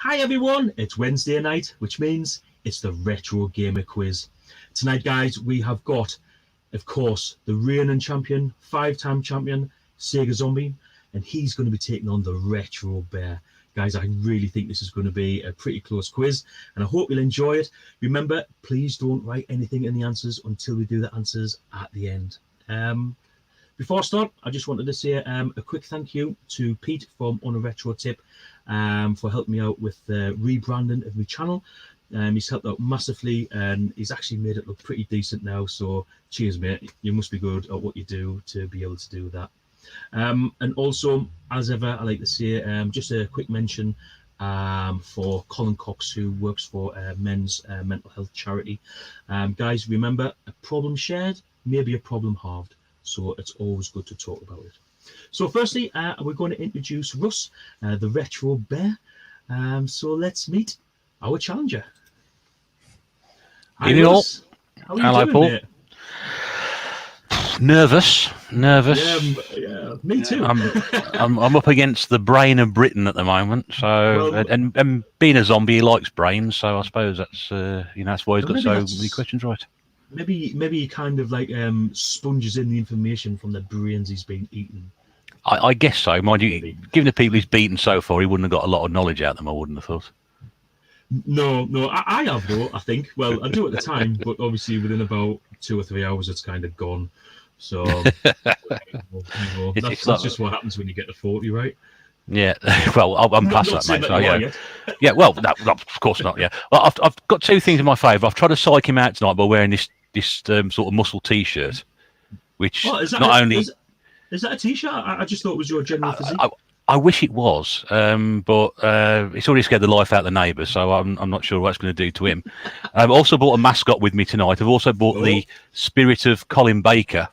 Hi everyone, it's Wednesday night, which means it's the Retro Gamer Quiz. Tonight, guys, we have got, of course, the reigning champion, 5-time champion, Sega Zombie, and he's going to be taking on the Retro Bear. Guys, I really think this is going to be a pretty close quiz, and I hope you'll enjoy it. Remember, please don't write anything in the answers until we do the answers at the end. Before I start, I just wanted to say a quick thank you to Pete from On a Retro Tip for helping me out with the rebranding of my channel. He's helped out massively, and he's actually made it look pretty decent now. So cheers, mate. You must be good at what you do to be able to do that. And also, as ever, I like to say just a quick mention for Colin Cox, who works for Men's Mental Health Charity. Guys, remember, a problem shared may be a problem halved. So it's always good to talk about it. So firstly, we're going to introduce Russ, the Retro Bear. So let's meet our challenger. Hi, Russ. How are you Hello, doing, Paul. mate? Nervous. Yeah, me too. I'm up against the brain of Britain at the moment. So, Well, and being a zombie, he likes brains. So I suppose that's that's why he's got so many questions right. Maybe he kind of like sponges in the information from the brains he's been eating. I guess so. Mind you, given the people he's beaten so far, he wouldn't have got a lot of knowledge out of them. I wouldn't have thought. No, I have though. I think. Well, I do at the time, but obviously within about 2 or 3 hours, it's kind of gone. So that's just what happens when you get to 40, right? Yeah, well, I'm past that, mate. So yeah. Well, no, of course not. Yeah, well, I've got two things in my favour. I've tried to psych him out tonight by wearing this sort of muscle T-shirt, which Is that a T-shirt? I just thought it was your general physique. I wish it was, but it's already scared the life out of the neighbours, so I'm not sure what it's going to do to him. I've also bought a mascot with me tonight. I've also bought the spirit of Colin Baker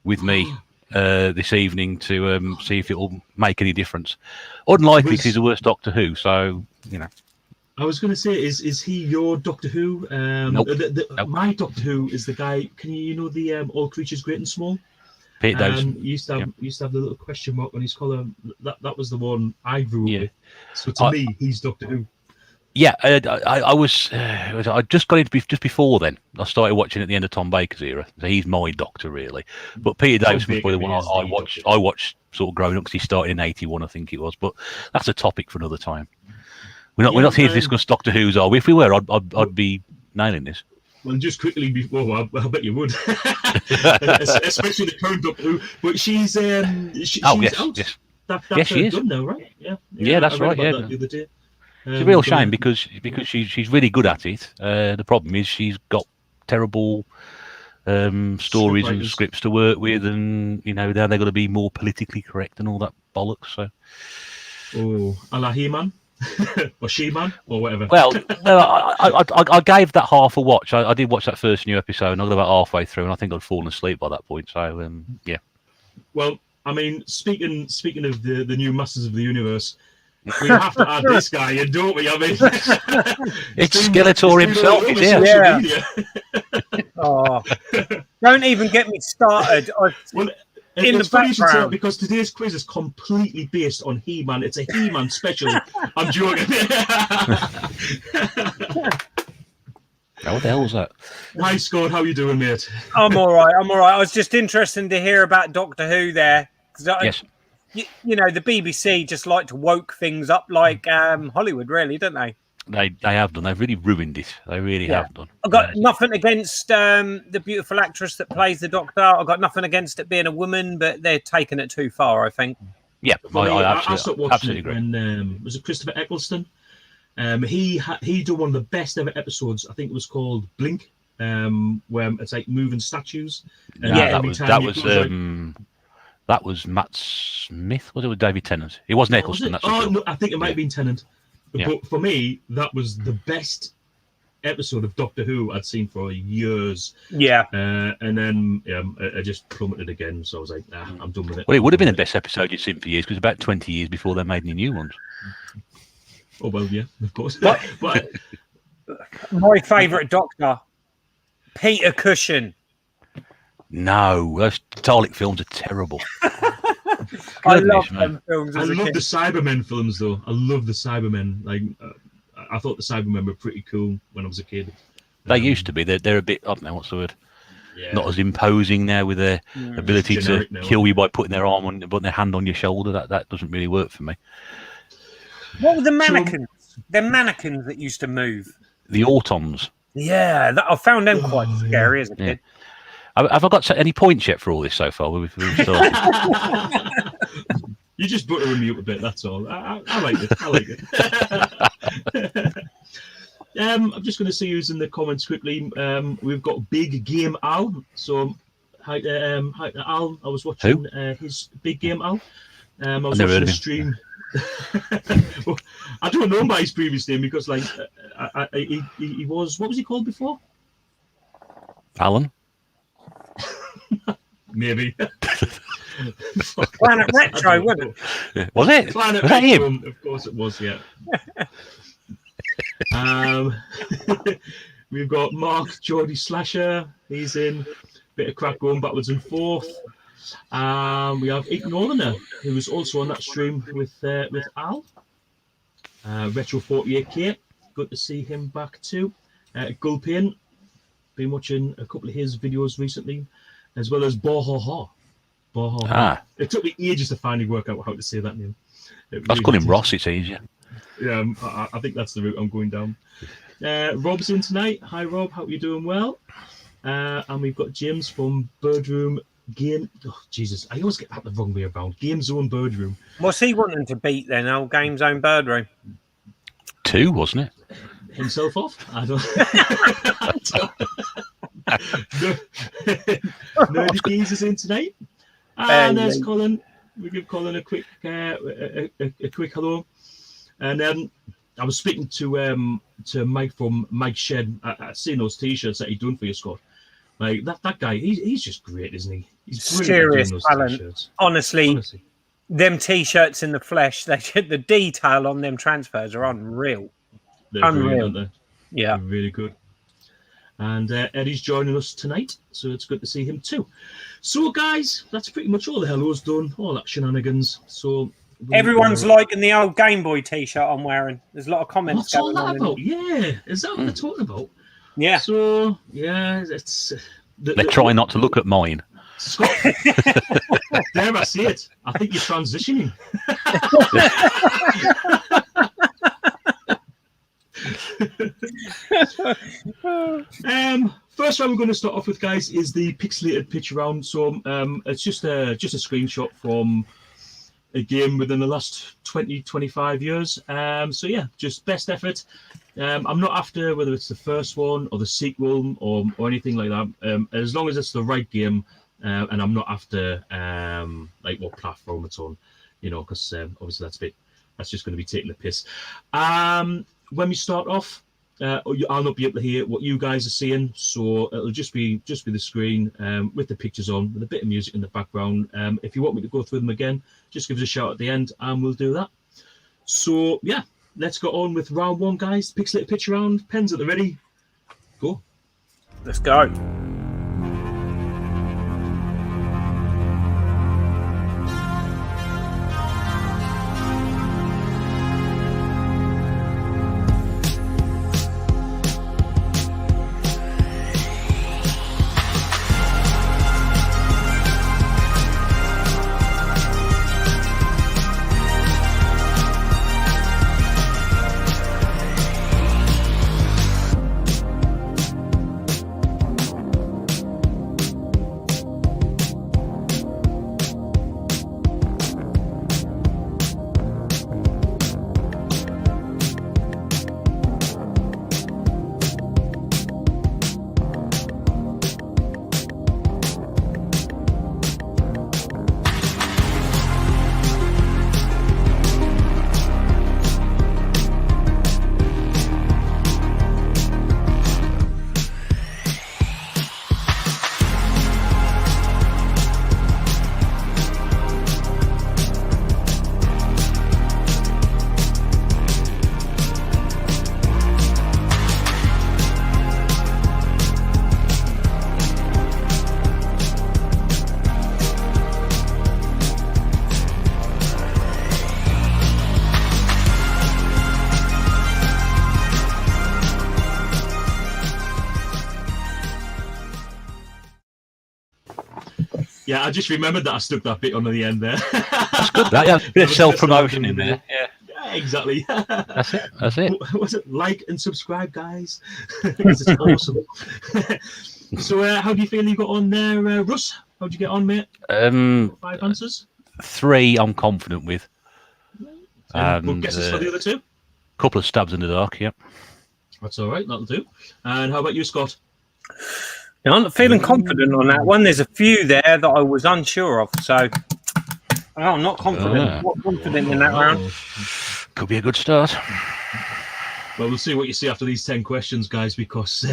with me this evening to see if it will make any difference. Unlikely, because he's the worst Doctor Who, so you know. I was going to say, is he your Doctor Who? Nope. Nope. My Doctor Who is the guy. Can you know the All Creatures Great and Small? Peter Davison. Used to have the little question mark on his collar. That was the one I grew up with. So to me, he's Doctor Who. Yeah, I just got into just before then. I started watching at the end of Tom Baker's era. So he's my Doctor, really. But Peter Davison was probably the one I watched sort of growing up, because he started in '81, I think it was. But that's a topic for another time. We're not here to discuss Doctor Who's, are we? If we were, I'd be nailing this. Well, just quickly before, I bet you would, especially the current Doctor Who. But she's out. Yes. That's she is done now, right? Yeah, that's right. Yeah, that the other day. It's a real shame because she's really good at it. The problem is she's got terrible stories and scripts to work with, and now they're going to be more politically correct and all that bollocks. So, a la He-Man. Or She-Man, or whatever. Well, I gave that half a watch. I did watch that first new episode, and I got about halfway through, and I think I'd fallen asleep by that point. So, yeah. Well, I mean, speaking of the new Masters of the Universe, we have to add this guy in, don't we? I mean, it's Skeletor himself. Don't even get me started. It's funny you should say, because today's quiz is completely based on He-Man. It's a He-Man special. I'm joking. What the hell was that? Hi, Scott. How you doing, mate? I'm all right. I was just interested to hear about Doctor Who there. Yes. You know, the BBC just like to woke things up like Hollywood, really, don't they? They have done. They've really ruined it. They really have done. I've got nothing against the beautiful actress that plays the Doctor. I've got nothing against it being a woman, but they're taking it too far, I think. Yeah, I stopped watching it when was it Christopher Eccleston? He did one of the best ever episodes. I think it was called Blink, where it's like moving statues. That was Matt Smith. Was it with David Tennant? It wasn't Eccleston. No, I think it might have been Tennant. But for me, that was the best episode of Doctor Who I'd seen for years. Yeah. And then I just plummeted again. So I was like, nah, I'm done with it. Well, it would have been the best episode you'd seen for years, because about 20 years before they made any new ones. Oh, well, yeah, of course. But my favourite Doctor, Peter Cushing. No, those Dalek films are terrible. I Goodness, love man. them films I as a love kid. the Cybermen films, though. I love the Cybermen. Like, I thought the Cybermen were pretty cool when I was a kid. They used to be. They're a bit, I don't know, what's the word? Yeah. Not as imposing now with their ability to Generic now, kill aren't you they? by putting their arm on, putting their hand on your shoulder. That doesn't really work for me. What were the mannequins? They're mannequins that used to move. The Autons. Yeah, I found them quite Oh, scary as a Yeah. kid. Have I got any points yet for all this so far? We've started. You just butter me up a bit, that's all. I like it. I like it. I'm just going to see who's in the comments quickly. We've got Big Game Al. So, hi to Al. I was watching his Big Game Al. I was never watching heard a of him. stream. Well, I don't know him by his previous name because, like, he was, what was he called before? Alan? Maybe. Planet Retro, wasn't it? Yeah. Was it? Planet Was that Retro, him? of course it was, yeah. We've got Mark Geordie Slasher. He's in. Bit of crack going backwards and forth. We have Ike Northerner, who was also on that stream with Al. Retro 48K. Good to see him back too. Gulpian. Been watching a couple of his videos recently, as well as Bohoha. Bohoha. Ah. It took me ages to finally work out how to say that name. Let's call him Ross, it's easier. Yeah, I think that's the route I'm going down. Rob's in tonight. Hi, Rob. Hope you're doing well. And we've got James from Birdroom Game. Oh, Jesus, I always get that the wrong way around. Game Zone Birdroom. What's he wanting to beat then? Old Game Zone Bird Room. 2, wasn't it? Himself off? I don't. Nerdy Keys is in tonight. And there's Colin. We give Colin a quick hello. And I was speaking to Mike from Mike Shed. I seen those T-shirts that he done for you, Scott. Like that guy, he's just great, isn't he? He's Serious talent. T-shirts. Honestly, them T-shirts in the flesh, the detail on them transfers are unreal. They're brilliant, aren't they? Yeah, They're really good. And Eddie's joining us tonight, so it's good to see him too. So, guys, that's pretty much all the hellos done, all that shenanigans. So everyone's liking the old Game Boy T-shirt I'm wearing. There's a lot of comments. What's all going that on about? Yeah, is that what they're talking about? Yeah. So yeah, it's. They're trying not to look at mine. Scott, there I see it. I think you're transitioning. First round we're going to start off with, guys, is the pixelated pitch round. So it's just a screenshot from a game within the last 20-25 years. So yeah, just best effort. I'm not after whether it's the first one or the sequel or anything like that. As long as it's the right game, and I'm not after like what platform it's on, you know, because obviously that's just going to be taking the piss. When we start off, I'll not be able to hear what you guys are seeing, so it'll just be the screen with the pictures on, with a bit of music in the background. If you want me to go through them again, just give us a shout at the end, and we'll do that. So yeah, let's go on with round one, guys. Pixelated pitch round. Pens at the ready. Go. Let's go. Yeah, I just remembered that I stuck that bit on at the end there. That's good. That, yeah, bit of self-promotion in there. Yeah, exactly. That's it. That's it. Was it like and subscribe, guys? Because it's awesome. So, how do you feel you got on there, Russ? How'd you get on, mate? 5 answers. 3 I'm confident with. And guesses for the other 2? Couple of stabs in the dark, yep. That's all right, that'll do. And how about you, Scott? I'm not feeling confident on that one. There's a few there that I was unsure of, so I'm not confident. Not confident in that round. Could be a good start. Well, we'll see what you see after these 10 questions, guys, because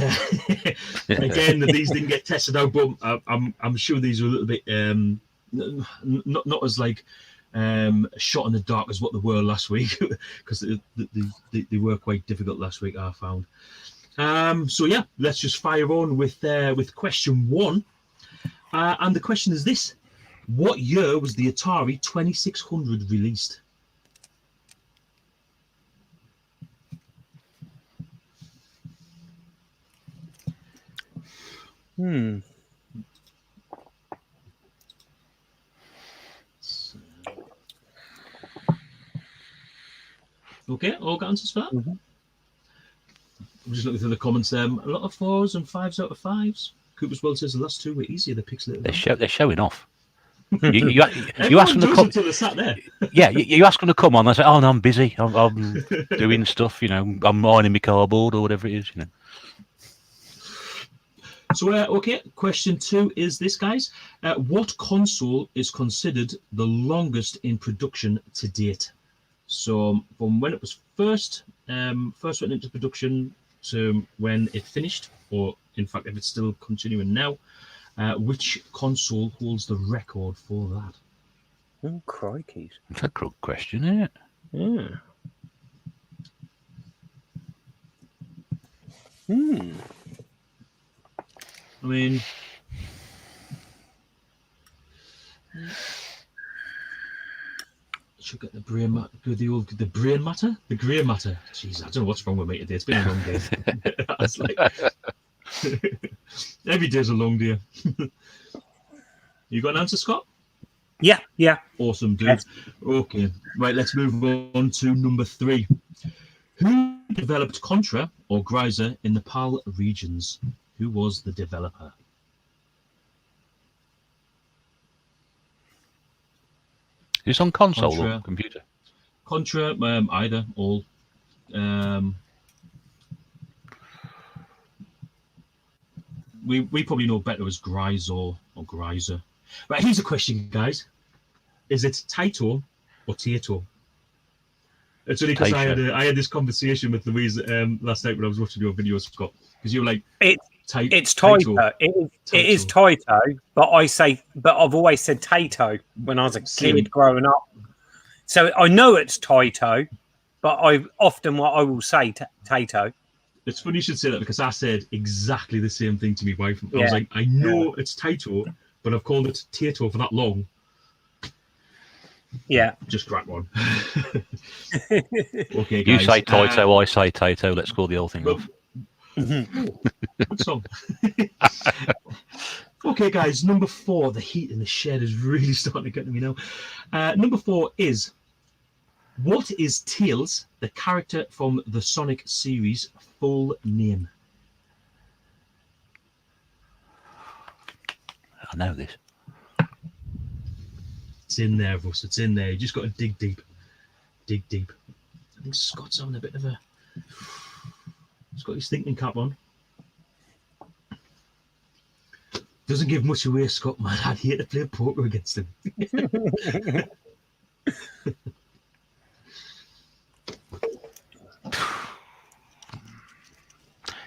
again, these didn't get tested out, but I'm sure these are a little bit not as like shot in the dark as what they were last week, because they were quite difficult last week, I found. So yeah, let's just fire on with question 1, and the question is this: what year was the Atari 2600 released? Okay, all got answers for that? Mm-hmm. I'm just looking through the comments there. A lot of 4s and 5s out of 5s. Cooper's World says the last 2 were easier. They pixel it. They're showing off. You ask them to come. Until they're sat there. Yeah, you ask them to come on. They say, "Oh no, I'm busy. I'm doing stuff. You know, I'm mining my cardboard or whatever it is. You know." So, okay, question 2 is this, guys. What console is considered the longest in production to date? So, from when it was first went into production to when it finished, or in fact, if it's still continuing now, which console holds the record for that? Oh, crikey. That's a good question, isn't it? Yeah. I mean, should get the brain matter. The brain matter. The grey matter. Jeez, I don't know what's wrong with me today. It's been a long day. It's like every day's a long day. You got an answer, Scott? Yeah. Awesome, dude. Yes. Okay, right. Let's move on to number 3. Who developed Contra or Geyser in the PAL regions? Who was the developer? Is it on console or computer? Contra, either, all. We probably know better as Geyser or Geyser. Right, here's a question, guys. Is it Taito or Taito? It's only because I had this conversation with Louise last night when I was watching your video, Scott, because you were like, it's Taito. It is Taito, but I've always said Taito when I was a kid growing up. So I know it's Taito, but I will say Taito. It's funny you should say that because I said exactly the same thing to my wife. I was like, I know it's Taito, but I've called it Taito for that long. Yeah. Just crack one. Okay, guys. You say Taito, I say Taito. Let's call the whole thing off. Good song. Okay, guys, number 4. The heat in the shed is really starting to get to me now. Number 4 is, what is Tails, the character from the Sonic series, full name? I know this. It's in there, Russ. It's in there. You just got to dig deep. Dig deep. I think Scott's having a bit of a... He's got his thinking cap on. Doesn't give much away, Scott, man. I'd hate to play poker against him.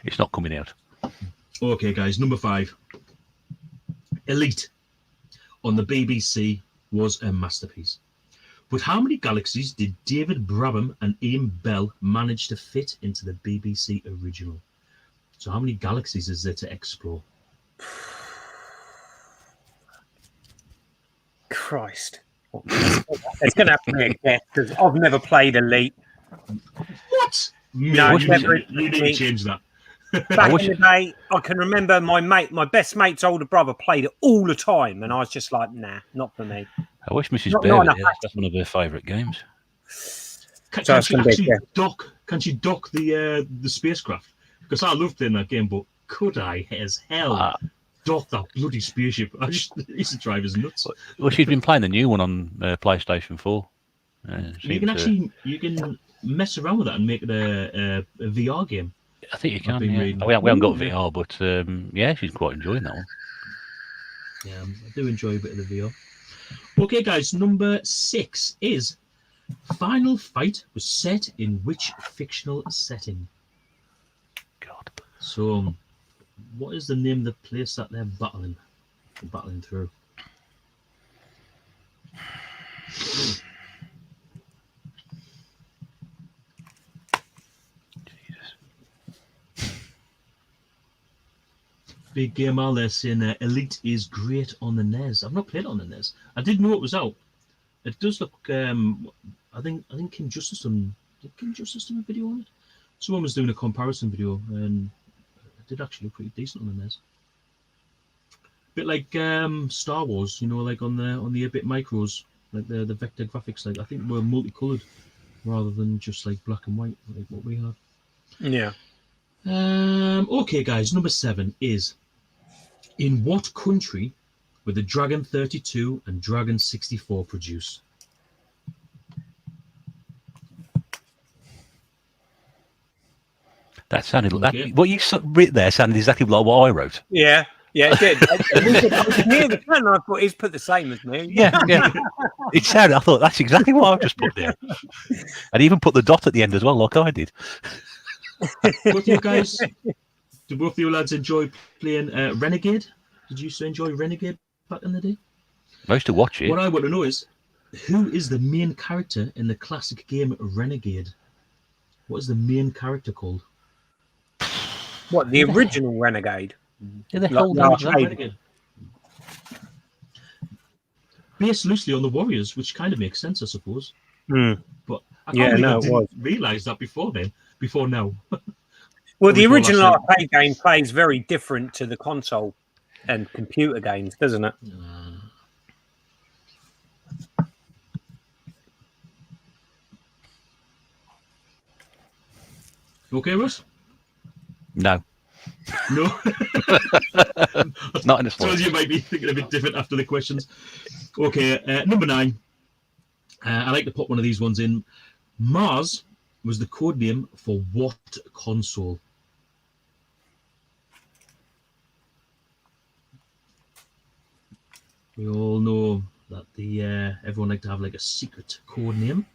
It's not coming out. Okay, guys. Number 5. Elite on the BBC was a masterpiece. But how many galaxies did David Brabham and Ian Bell manage to fit into the BBC original? So how many galaxies is there to explore? Christ. It's going to have to be a guess because I've never played Elite. What? No, you need to change that. Back in the day, I can remember my best mate's older brother played it all the time, and I was just like, nah, not for me. I wish Mrs. Not Bear was enough here. That's one of her favourite games. Can So she actually dock? Can she dock the spacecraft? Because I love playing that game, but could I, as hell, dock that bloody spaceship? I used to drive us nuts. Well, she's been playing the new one on PlayStation 4. You can mess around with that and make it a VR game. I think you can. Yeah. We haven't got VR, but yeah, she's quite enjoying that one. Yeah, I do enjoy a bit of the VR. Okay, guys, number 6 is Final Fight was set in which fictional setting? God. So, what is the name of the place that they're battling through? Big Game Al there saying Elite is great on the NES. I've not played it on the NES. I did know it was out. It does look. I think King Justice done a video on it. Someone was doing a comparison video, and it did actually look pretty decent on the NES. Bit like Star Wars, like on the 8-bit micros, like the vector graphics. Like I think were multicolored rather than just like black and white, like what we have. Yeah. Okay, guys. Number 7 is, in what country were the Dragon 32 and Dragon 64 produced? That sounded like that. What you wrote there sounded exactly like what I wrote. Yeah, it did. I was near the pen, and I thought he's put the same as me. Yeah. It sounded. I thought that's exactly what I've just put there, and even put the dot at the end as well, like I did. Both you guys, do both of you lads enjoy playing Renegade? Did you used to enjoy Renegade back in the day? I used to watch it. What I want to know is, who is the main character in the classic game Renegade? What is the main character called? What, the original Renegade? Yeah, the original Renegade. Based loosely on the Warriors, which kind of makes sense, I suppose. But I didn't realise that before now. Well, the original arcade game plays very different to the console and computer games, doesn't it? You okay, Russ? No. No? Not in the slightest. So you might be thinking a bit different after the questions. Okay, number 9. I like to put one of these ones in. Mars was the code name for what console? We all know that everyone like to have like a secret code name.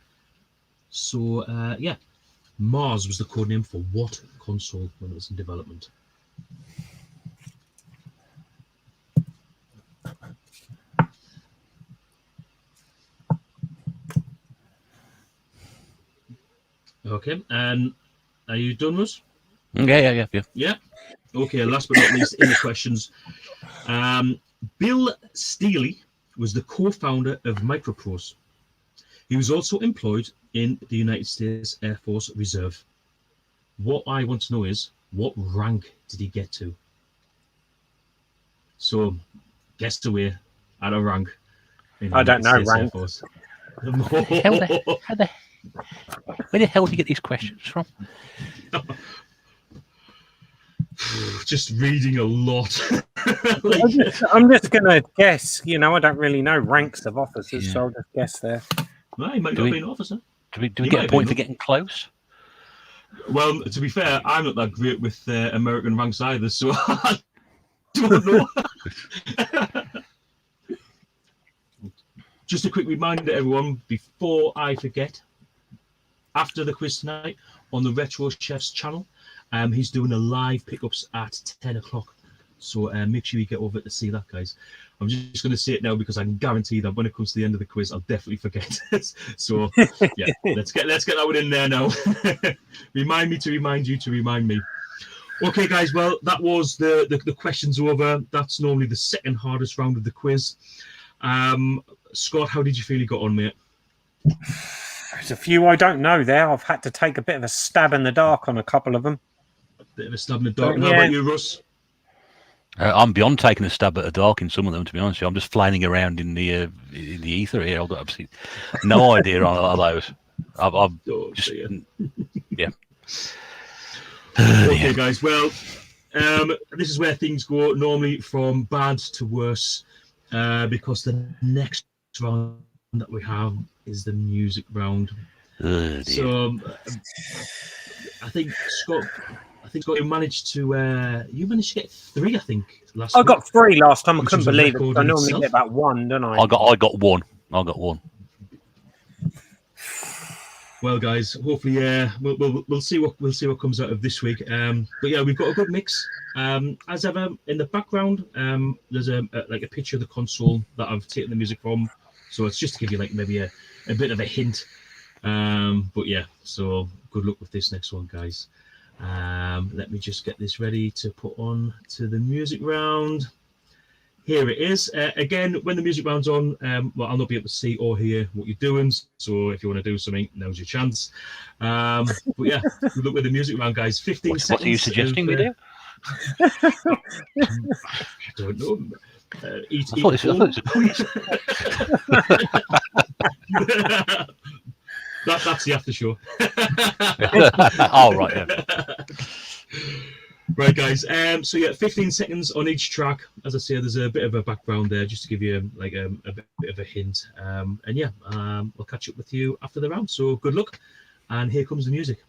So yeah, Mars was the code name for what console when it was in development? Okay, and are you done, Russ? Yeah. Yeah. Okay, last but not least in the questions. Bill Steely was the co-founder of Microprose. He was also employed in the United States Air Force Reserve. What I want to know is, what rank did he get to? So, guess away at a rank. I don't know rank. Where the hell do you get these questions from? Just reading a lot. I'm just going to guess. I don't really know ranks of officers, so I'll just guess there. Well, he might not be an officer. Do we get a point for getting close? Well, to be fair, I'm not that great with American ranks either, so I don't know. Just a quick reminder to everyone, before I forget, after the quiz tonight on the Retro Chef's channel, he's doing a live pickups at 10 o'clock. So make sure you get over to see that, guys. I'm just going to say it now because I can guarantee that when it comes to the end of the quiz, I'll definitely forget. So yeah, let's get that one in there now. Remind me to remind you to remind me. Okay, guys. Well, that was the questions over. That's normally the second hardest round of the quiz. Scott, how did you feel you got on, mate? There's a few I don't know there. I've had to take a bit of a stab in the dark on a couple of them. Bit of a stab in the dark. Yeah. How about you, Russ? I'm beyond taking a stab at the dark in some of them, to be honest. I'm just flailing around in the ether here. I've got absolutely no idea on all those. I've Oh, just dear. yeah. Okay, guys. Well, this is where things go normally from bad to worse, because the next round that we have is the music round. Oh, dear. So I think Scott, you managed to get 3. I think last I week. got 3 last time. I Which couldn't was a believe it. record I in normally itself. get about 1, don't I? I got one. I got one. Well, guys, hopefully, we'll see what comes out of this week. But yeah, we've got a good mix. As ever, in the background, there's a picture of the console that I've taken the music from. So it's just to give you like maybe a bit of a hint. But yeah, so good luck with this next one, guys. Let me just get this ready to put on to the music round. Here it is. Again, when the music round's on, well, I'll not be able to see or hear what you're doing. So if you want to do something, now's your chance. But yeah, good luck with the music round, guys. 15 seconds. What are you suggesting we do? I don't know. Eat I thought it was a quiz. That's the after show. Oh, right. Yeah. Right, guys. So yeah, 15 seconds on each track. As I say, there's a bit of a background there just to give you like a bit of a hint. And yeah, we'll catch up with you after the round. So good luck. And here comes the music.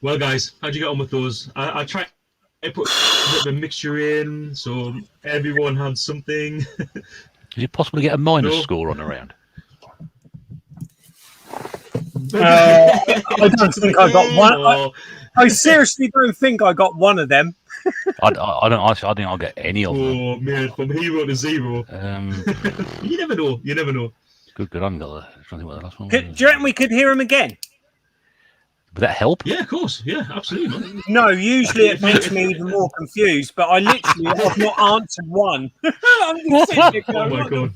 Well, guys, how'd you get on with those? I tried to put a bit of a mixture in, so everyone had something. Is it possible to get a minus score on a round? I don't think I got one. I seriously don't think I got one of them. I think I'll get any of them. Oh man, from hero to zero. You never know. You never know. Good. I haven't got the last one. Do you reckon we could hear him again? Would that help? Yeah, of course. Yeah, absolutely, man. No, usually it makes me even more confused, but I literally have not answered one. I'm just sitting there going, Oh my what the God.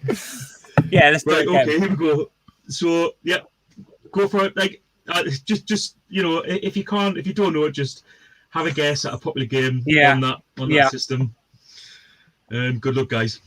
fuck? Yeah, let's do Right, it again. okay, here we go. So, yeah, go for it. Like, just you know, if you don't know it, just have a guess at a popular game on that system. And good luck, guys.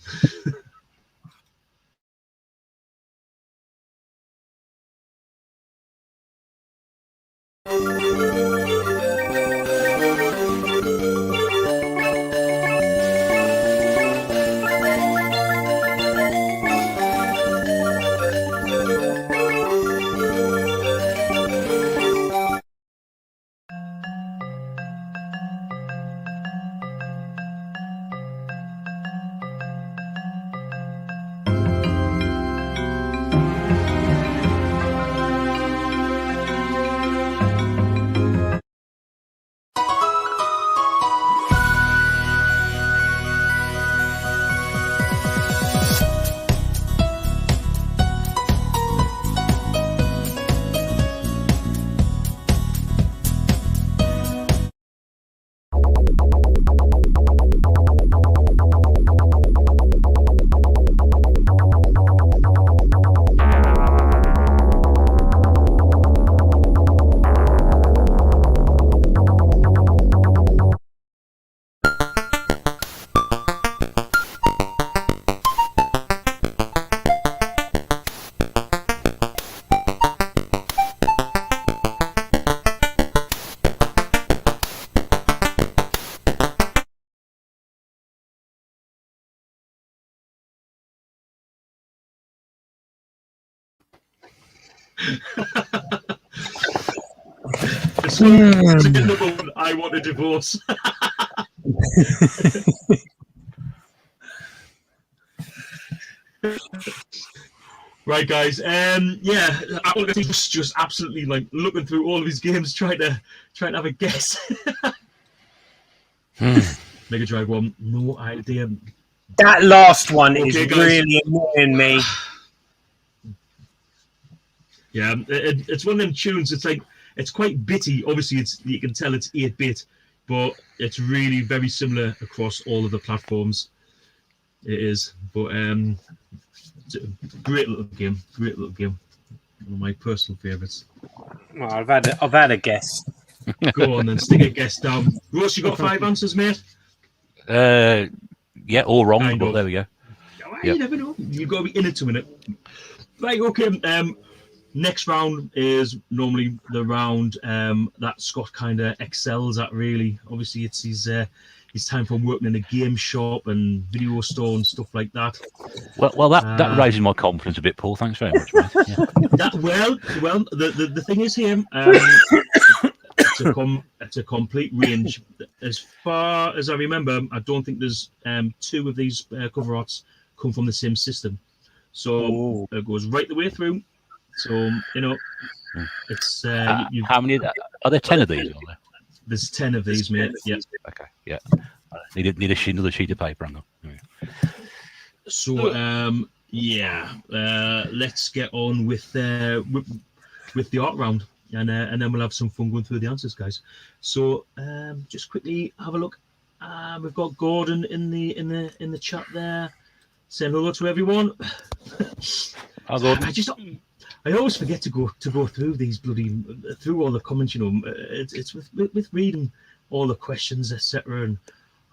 So, number one, I want a divorce. Right, guys. Yeah, I was just absolutely like looking through all of his games, trying to have a guess. Mega Drive 1, no idea. That last one is Okay, guys. really annoying me. Yeah, it's one of them tunes. It's like it's quite bitty. Obviously, you can tell it's 8-bit, but it's really very similar across all of the platforms. It is, but it's a great little game. Great little game. One of my personal favourites. Well, I've had a guess. Go on then, stick a guess down. Ross, you got 5 answers, mate? Yeah, all wrong, Kind but of. there we go. You never know. You've got to be in it to win it. Right, okay. Next round is normally the round that Scott kind of excels at, really. Obviously, it's his time from working in a game shop and video store and stuff like that. Well, that raises my confidence a bit, Paul. Thanks very much, mate. Yeah. The thing is here, it's a complete range. As far as I remember, I don't think there's 2 of these cover arts come from the same system. So it goes right the way through. So, it's... how many? Are there 10 of these? Are there? There's 10 of these, mate. Yeah. Okay, yeah. Need another sheet of paper, hang on. So, let's get on with the art round, and then we'll have some fun going through the answers, guys. So, just quickly have a look. We've got Gordon in the chat there, saying hello to everyone. Hi, Gordon. I always forget to go through these through all the comments. It's with reading all the questions, etc. And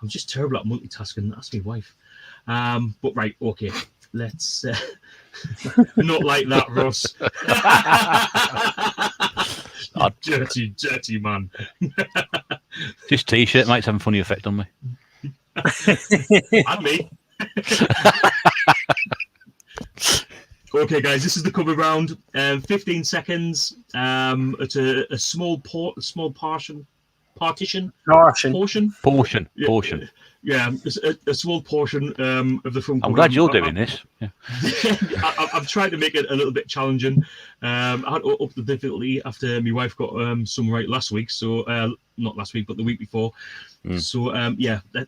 I'm just terrible at multitasking. That's my wife. But right, okay, let's not like that, Ross. dirty man. This T-shirt makes some funny effect on me. And me. Okay, guys, this is the cover round. 15 seconds. It's a small partition. Yeah, it's a small portion of the front. I'm glad you're doing this. Yeah. I've tried to make it a little bit challenging. I had to up the difficulty after my wife got some right last week. So not last week, but the week before. So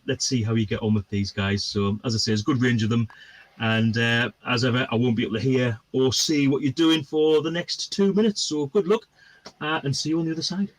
let's see how you get on with these guys. So as I say, there's a good range of them. And as ever, I won't be able to hear or see what you're doing for the next 2 minutes. So good luck and see you on the other side.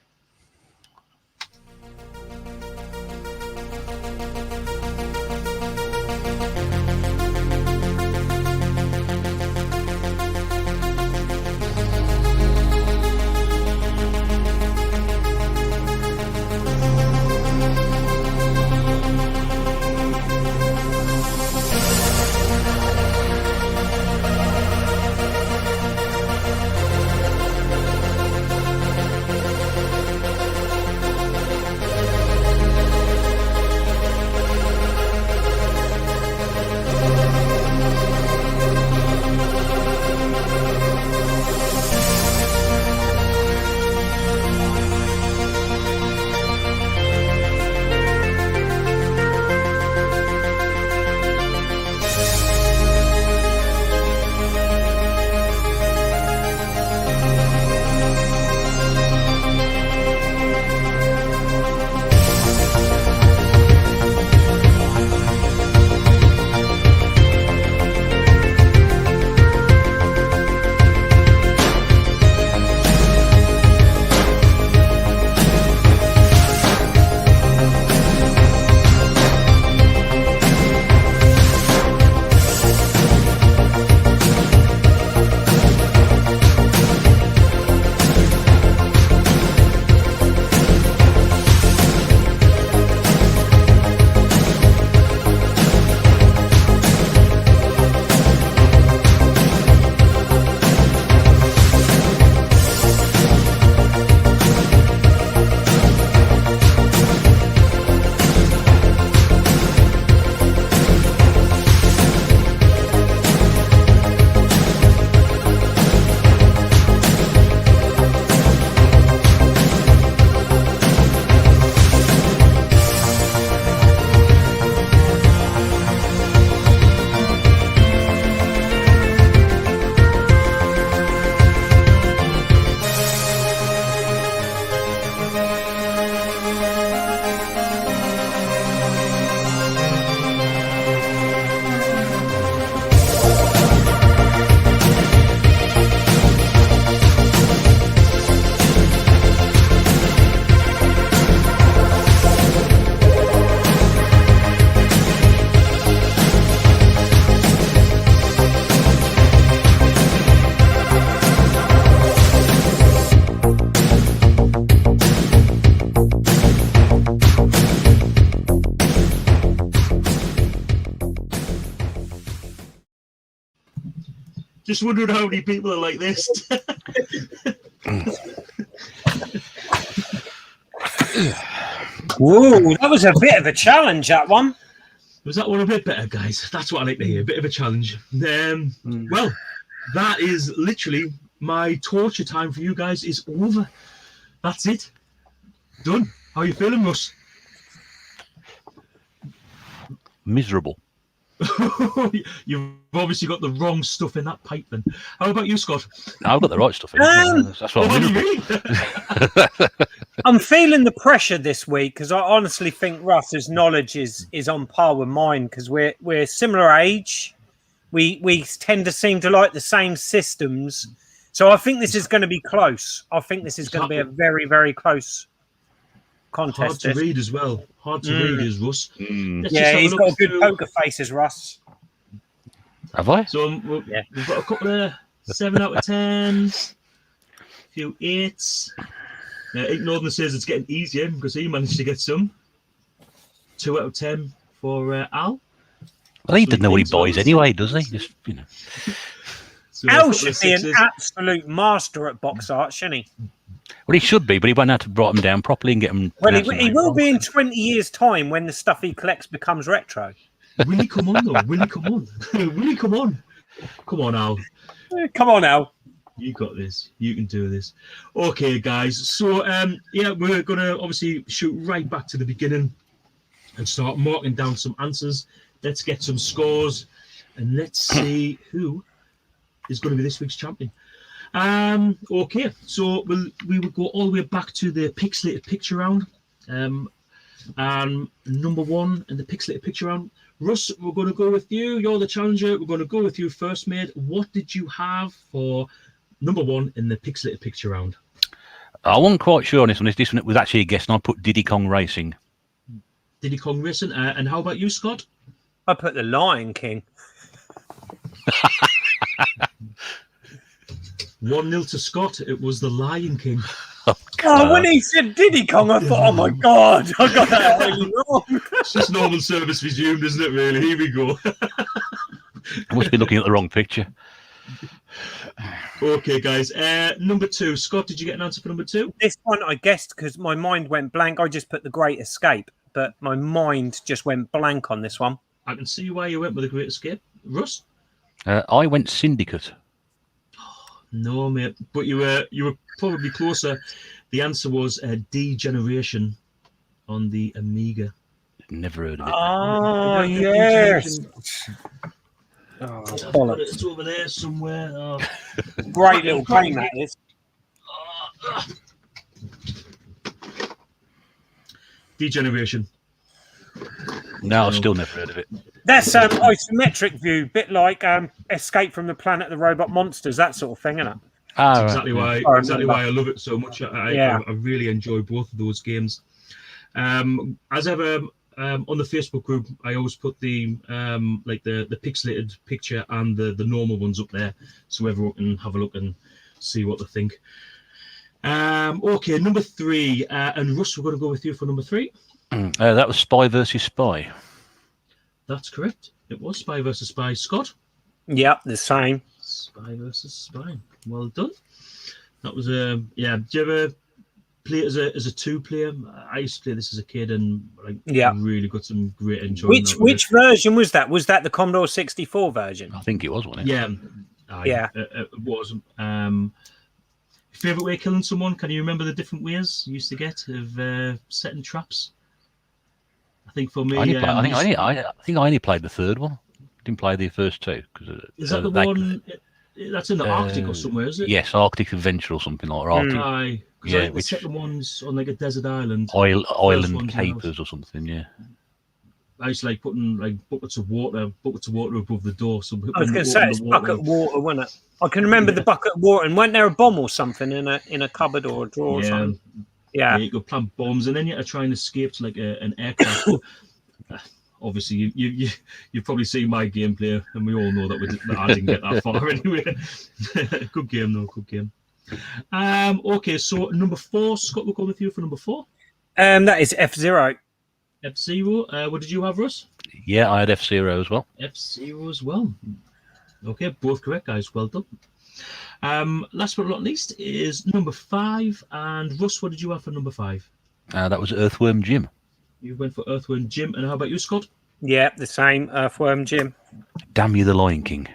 Just wondering how many people are like this. Whoa, that was a bit of a challenge, that one. Was that one a bit better, guys? That's what I like to hear. A bit of a challenge. Well, that is literally my torture time for you guys is over. That's it. Done. How are you feeling, Russ? Miserable. You've obviously got the wrong stuff in that pipe then. How about you, Scott? I've got the right stuff in. That's what I'm miserable. I'm feeling the pressure this week because I honestly think Russ's knowledge is on par with mine because we're similar age. We tend to seem to like the same systems. So I think this is going to be close. I think this is going to be a very, very close contest. Hard to read as well. Hard to read is Russ. Yeah, he's got a good poker face as Russ. Have I? So we've got a couple of 7 out of 10s, a few 8s. Ink Northern says it's getting easier because he managed to get some. 2 out of 10 for Al. Well, he doesn't know what he buys anyway, does he? Just, you know. So Al should be an absolute master at box art, shouldn't he? Well, he should be, but he won't have to write them down properly and get them. Well, he will be in 20 years' time when the stuff he collects becomes retro. Will he come on, though? Will he come on? Will he come on? Come on, Al. Come on, Al. You got this. You can do this. Okay, guys. So, we're going to obviously shoot right back to the beginning and start marking down some answers. Let's get some scores and let's see who is going to be this week's champion. Okay, so we will go all the way back to the pixelated picture round. And number 1 in the pixelated picture round. Russ, we're going to go with you. You're the challenger. We're going to go with you first, mate. What did you have for number 1 in the pixelated picture round? I wasn't quite sure on this one. This one was actually a guess, and I put Diddy Kong Racing. Diddy Kong Racing. And how about you, Scott? I put the Lion King. 1-0 to Scott. It was the Lion King. Oh, when he said Diddy Kong, I thought, oh my God, I got that really wrong. It's just normal service resumed, isn't it, really? Here we go. I must be looking at the wrong picture. Okay, guys. Number 2. Scott, did you get an answer for number 2? This one I guessed because my mind went blank. I just put The Great Escape, but my mind just went blank on this one. I can see why you went with The Great Escape. Russ? I went Syndicate. No, mate. But you were probably closer. The answer was Degeneration on the Amiga. Never heard of it. Oh, yes. Oh, it's over there somewhere. Oh. Great little game, that is. Degeneration. No, I've still never heard of it. That's isometric view, bit like Escape from the Planet of the Robot Monsters, that sort of thing, isn't it? That's exactly why I love it so much. I really enjoy both of those games. As ever, on the Facebook group, I always put the the pixelated picture and the normal ones up there, so everyone can have a look and see what they think. Okay, number 3, and Russ, we're going to go with you for number 3. That was Spy versus Spy. That's correct. It was Spy versus Spy. Scott? Yep, the same. Spy versus Spy. Well done. That was a Do you ever play it as a 2-player? I used to play this as a kid and really got some great enjoyment. Which version was that? Was that the Commodore 64 version? I think it was, wasn't it? Yeah. It was. Favorite way of killing someone? Can you remember the different ways you used to get of setting traps? I think for me, I think I only played the third one. Didn't play the first 2. Is that the one that's in the Arctic or somewhere? Is it? Yes, Arctic Adventure or something like that. Aye, yeah, the second one's on like a desert island. Island Capers or something. Yeah. I used to like putting like buckets of water above the door. So I was going to say it's bucket of water, wasn't it? I can remember the bucket of water, and wasn't there a bomb or something in a cupboard or a drawer or something? Yeah, you could plant bombs, and then you had to try and escape to like an aircraft. Obviously, you've probably seen my gameplay, and we all know that I didn't get that far anyway. Good game, though. Good game. Okay, so number 4, Scott, we'll go with you for number 4. That is F-Zero. F-Zero. What did you have, Russ? Yeah, I had F-Zero as well. F-Zero as well. Okay, both correct, guys. Well done. Last but not least is number 5. And Russ, what did you have for number 5? That was Earthworm Jim. You went for Earthworm Jim. And how about you, Scott? Yeah, the same. Earthworm Jim. Damn you, the Lion King.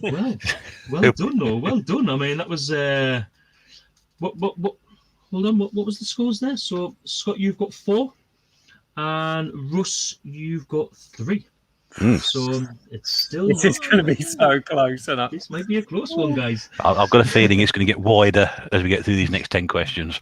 Well done, though. Well done. I mean, that was what? Hold on. What was the scores there? So, Scott, you've got 4, and Russ, you've got 3. So it's still. This is going to be so close, isn't it? This might be a close one, guys. I've got a feeling it's going to get wider as we get through these next 10 questions.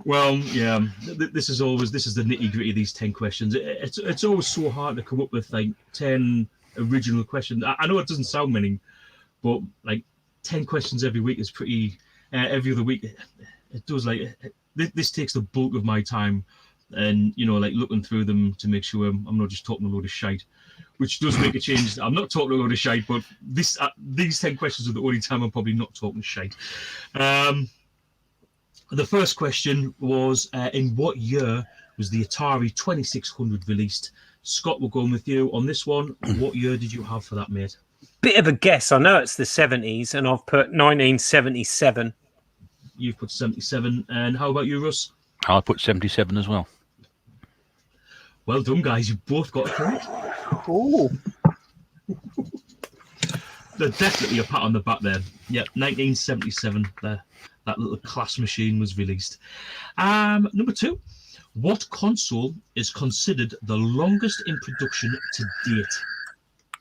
Well, yeah, this is the nitty gritty of these 10 questions. It's always so hard to come up with like 10 original questions. I know it doesn't sound many, but like 10 questions every week is pretty. Every other week, it does like this takes the bulk of my time, and like looking through them to make sure I'm not just talking a load of shite, which does make a change. I'm not talking a load of shite, but these 10 questions are the only time I'm probably not talking shite. The first question was, in what year was the Atari 2600 released? Scott, we're going with you on this one. What year did you have for that, mate? Bit of a guess. I know it's the 70s, and I've put 1977. You've put 77. And how about you, Russ? I put 77 as well. Well done, guys. You both got it correct. Oh. There's definitely a pat on the back there. Yeah, 1977 there. That little class machine was released. Number 2, what console is considered the longest in production to date?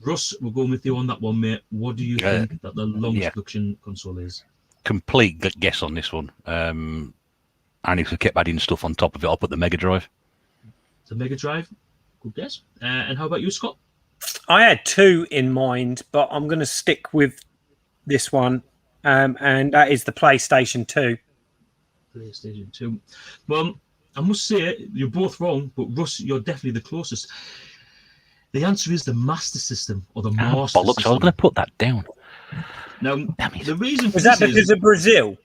Russ, we're going with you on that one, mate. What do you think that the longest production console is? Complete guess on this one. And if we kept adding stuff on top of it, I'll put the Mega Drive. The Mega Drive? Good guess. And how about you, Scott? I had 2 in mind, but I'm going to stick with this one. And that is the PlayStation 2. PlayStation 2. Well, I must say, you're both wrong, but Russ, you're definitely the closest. The answer is the Master System, or the Master bollocks, System. I was going to put that down. Now, the reason for Was that this because of Brazil?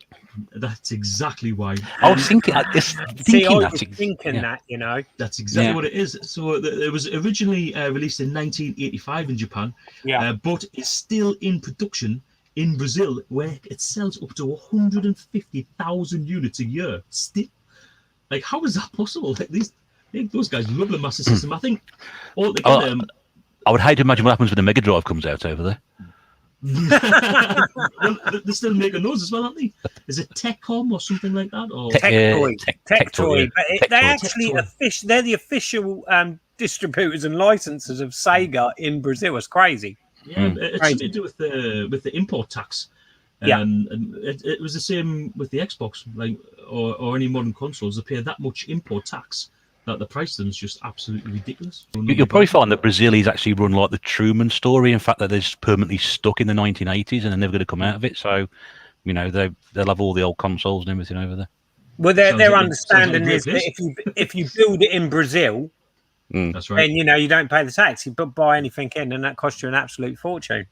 That's exactly why. I was thinking, that, you know. That's exactly what it is. So it was originally released in 1985 in Japan, but it's still in production in Brazil, where it sells up to 150,000 units a year. Still, like, how is that possible? Like those guys love the Master System. I think all together. I would hate to imagine what happens when the Mega Drive comes out over there. Well, they're still making those as well, aren't they? Is it Tecom or something like that? Or Tectoy. They actually they're the official distributors and licensors of Sega in Brazil. It's crazy. Yeah, it's something to do with the import tax. And it was the same with the Xbox, like or any modern consoles. They pay that much import tax that the price of them is just absolutely ridiculous. You'll probably find that Brazil is actually run like the Truman story. In fact, that they're just permanently stuck in the 1980s and they're never going to come out of it. So, they'll have all the old consoles and everything over there. Well, their understanding is that if you build it in Brazil, that's right. then you don't pay the tax. You buy anything in, and that costs you an absolute fortune.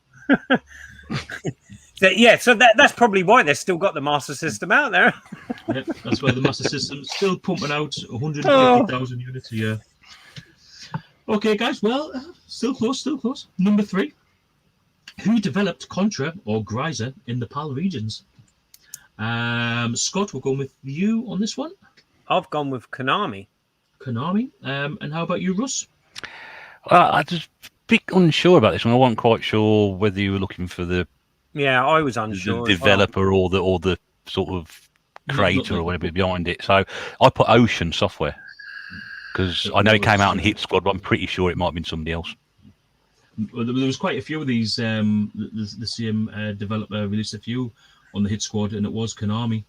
So that's probably why they've still got the Master System out there. Yeah, that's why the Master System's still pumping out 150,000 units a year. Okay, guys. Well, still close. Number 3. Who developed Contra or Gryza in the PAL regions? Scott, we're going with you on this one. I've gone with Konami. And how about you, Russ? I just a bit unsure about this one. I wasn't quite sure whether you were looking for the I was unsure. The developer or the sort of creator or whatever behind it. So I put Ocean Software because I know it came out on Hit Squad, but I'm pretty sure it might have been somebody else. Well, there was quite a few of these. The same developer released a few on the Hit Squad, and it was Konami.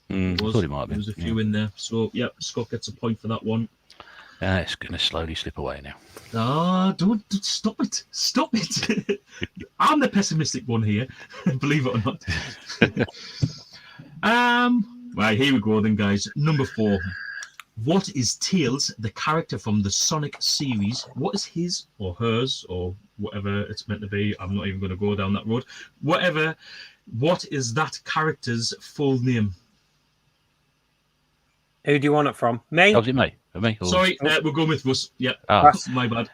I thought it might have been. There was a few in there. So, Scott gets a point for that one. It's going to slowly slip away now. Don't stop it. Stop it. I'm the pessimistic one here, believe it or not. Right, here we go then, guys. Number 4. What is Tails, the character from the Sonic series? What is his or hers or whatever it's meant to be? I'm not even going to go down that road. What is that character's full name? Who do you want it from? Me? Was it me? Or me? Sorry, we're going with Russ. Yeah, my bad.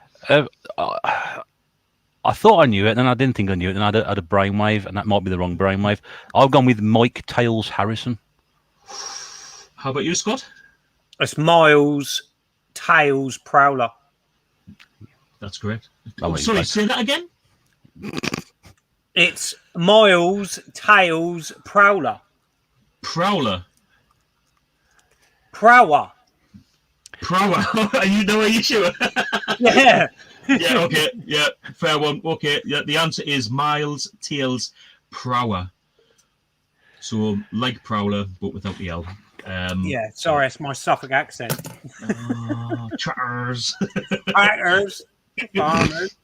I thought I knew it, and then I didn't think I knew it, and I had a brainwave, and that might be the wrong brainwave. I've gone with Mike Tails Harrison. How about you, Scott? It's Miles Tails Prowler. That's correct. Oh, Oh, sorry, say that again. It's Miles Tails Prowler. Prowler. Prower. Prower. Are you sure? Yeah. Yeah, okay. Yeah, fair one. Okay. Yeah, the answer is Miles Tails Prower. So, like Prowler, but without the L. Yeah, sorry, it's my Suffolk accent. Chatters. Hackers. Farmers.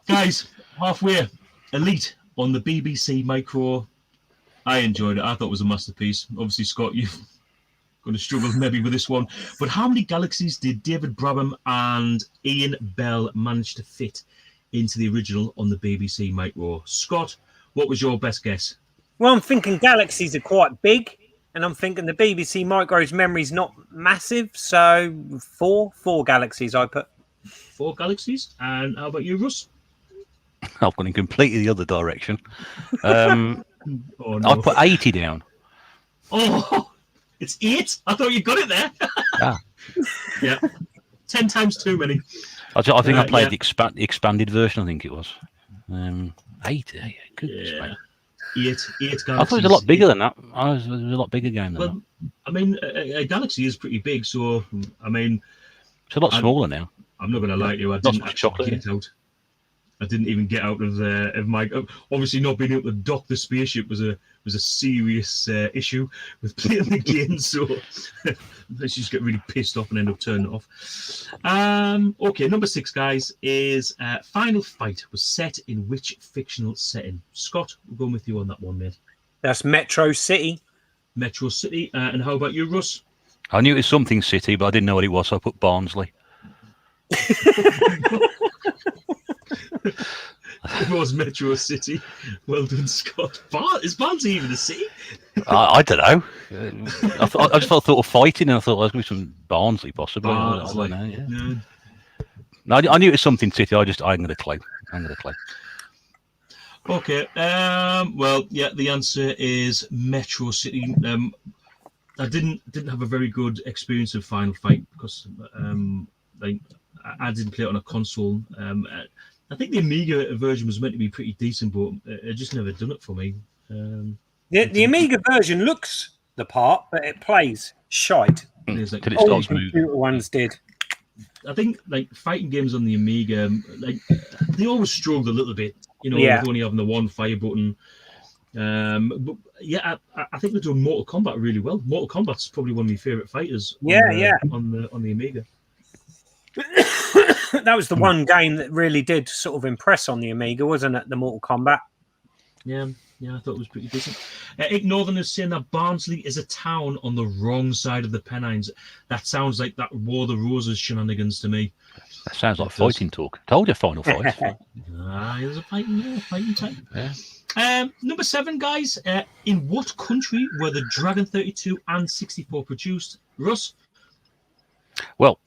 Guys, halfway. Elite on the BBC Micro. I enjoyed it. I thought it was a masterpiece. Obviously, Scott, you're going to struggle maybe with this one. But how many galaxies did David Brabham and Ian Bell manage to fit into the original on the BBC Micro? Scott, what was your best guess? Well, I'm thinking galaxies are quite big, and I'm thinking the BBC Micro's memory's not massive, so four galaxies I put. 4 galaxies. And how about you, Russ? I've gone in completely the other direction. Oh, no. I put 80 down. Oh, it's 8. I thought you got it there. Ah. Yeah. 10 times too many. I think I played the expanded version, I think it was. 80. Yeah. 8 galaxies. I thought it was a lot bigger than that. It was a lot bigger game than that. I mean, a galaxy is pretty big, so, I mean... It's a lot smaller now. I'm not going to lie to you. I didn't actually get out. I didn't even get out of my... Obviously, not being able to dock the spaceship was a serious issue with playing the game, so let's just get really pissed off and end up turning it off. Okay, number 6, guys, is Final Fight was set in which fictional setting? Scott, we're going with you on that one, mate. That's Metro City. Metro City. And how about you, Russ? I knew it was something city, but I didn't know what it was, so I put Barnsley. It was Metro City. Well done, Scott. Is Barnsley even a city? I don't know. I just thought of fighting, and I thought there was going to be some Barnsley, possibly. Barnsley. I don't know, yeah. No. No, I knew it was something city. I ain't got a clue. Okay. Well, yeah. The answer is Metro City. I didn't have a very good experience of Final Fight because I didn't play it on a console. I think the Amiga version was meant to be pretty decent, but it just never done it for me. The Amiga version looks the part, but it plays shite. Till it All starts moving. computer ones did. I think like fighting games on the Amiga, like they always struggled a little bit, with only having the one fire button. But yeah, I think they're doing Mortal Kombat really well. Mortal Kombat's probably one of my favorite fighters. On the Amiga. That was the one game that really did sort of impress on the Amiga, wasn't it? The Mortal Kombat. Yeah, I thought it was pretty decent. Ig Northern is saying that Barnsley is a town on the wrong side of the Pennines. That sounds like that War of the Roses shenanigans to me. That sounds like fighting talk. Told you, Final Fight. There's a fighting type. Yeah. Number 7, guys. In what country were the Dragon 32 and 64 produced? Russ? Well,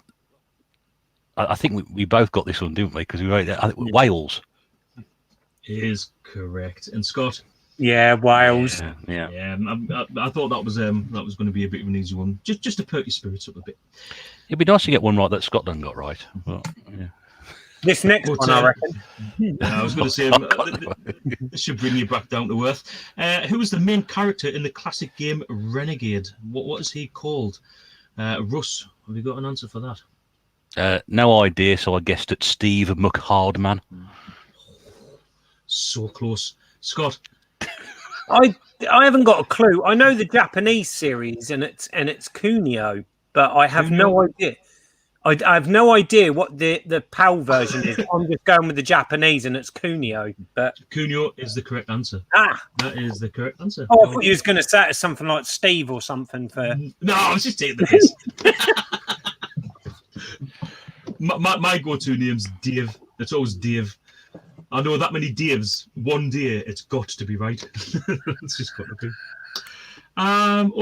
I think we both got this one, didn't we? Because we wrote that. Wales. Is correct. And Scott? Yeah, Wales. Yeah. I thought that was going to be a bit of an easy one, just to perk your spirits up a bit. It'd be nice to get one right that Scotland got right. But, yeah. This next one, I reckon. I was going to say this should bring you back down to earth. Who was the main character in the classic game Renegade? What is he called? Russ, have you got an answer for that? No idea, so I guessed at Steve McHardman. So close. Scott? I haven't got a clue. I know the Japanese series and it's Kunio, but I have no idea. I have no idea what the PAL version is. I'm just going with the Japanese and it's Kunio. But Kunio is the correct answer. That is the correct answer. Oh, I thought you was going to say it's something like Steve or something for... No, I was just taking the piss. My go-to name's Dave. It's always Dave. I know that many Daves. One day, it's got to be right. It's just got to be.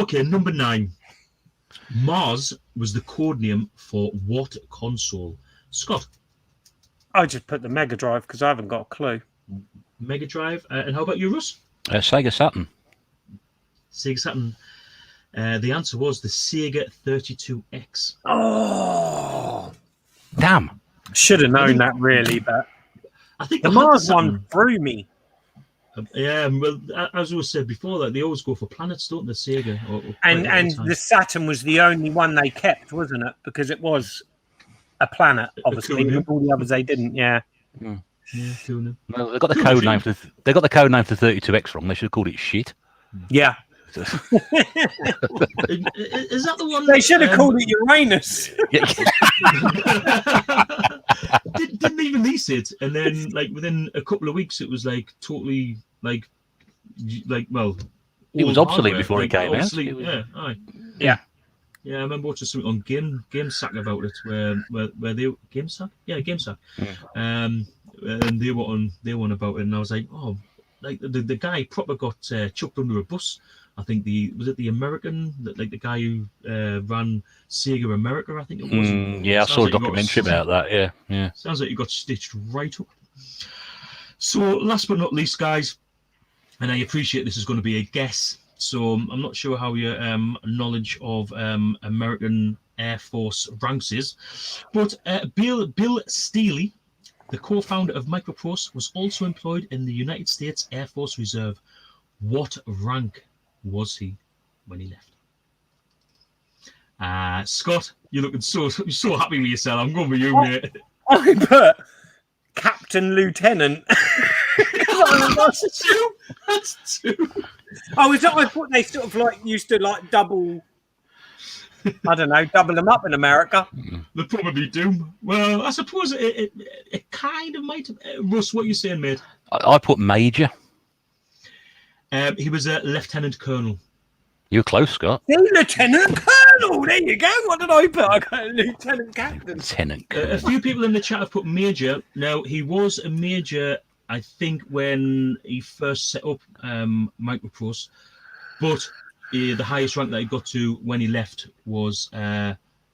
Okay, number 9. Mars was the code name for what console? Scott? I just put the Mega Drive because I haven't got a clue. Mega Drive. And how about you, Russ? Sega Saturn. Sega Saturn. The answer was the Sega 32X. Oh, Damn. should have known that really, but I think the I had Mars Saturn. one threw me. Yeah, well, as we said before, like, they always go for planets, don't they, Sega? And the Saturn was the only one they kept, wasn't it? Because it was a planet, obviously. cool With all the others, they didn't. Yeah. Yeah, cool. No? Well, they got the code name for they got the code name for 32X wrong. They should have called it shit. Yeah. Is that the one? They should have called it Uranus. Didn't even release it, and then like within a couple of weeks, it was like totally like well, It was old obsolete hardware, before it came out. obsolete, It was- Yeah, aye. Yeah. Yeah, I remember watching something on GameSack about it, where they GameSack, yeah, GameSack, and they were on about it, and I was like, oh, like the guy proper got chucked under a bus. I think the American, like the guy who ran Sega America, I think it was. Yeah, I Sounds saw a like you got documentary about that. Yeah. Sounds like you got stitched right up. So last but not least, guys, and I appreciate this is going to be a guess. So I'm not sure how your knowledge of American Air Force ranks is, but Bill Steely, the co-founder of Microprose, was also employed in the United States Air Force Reserve. What rank was he when he left? Scott, you're looking so happy with yourself. I'm going with you, mate. I put Captain Lieutenant. That's two. Oh, is that? I thought they sort of like used to like double. I don't know, double them up in America. They probably do. Well, I suppose it kind of might have. Russ, what are you saying, mate? I put Major. He was a lieutenant colonel. You were close, Scott. Lieutenant Colonel. There you go. What did I put? I got Lieutenant Captain. Lieutenant A Colonel. few people in the chat have put major. Now, he was a major, I think, when he first set up Microprose, but the highest rank that he got to when he left was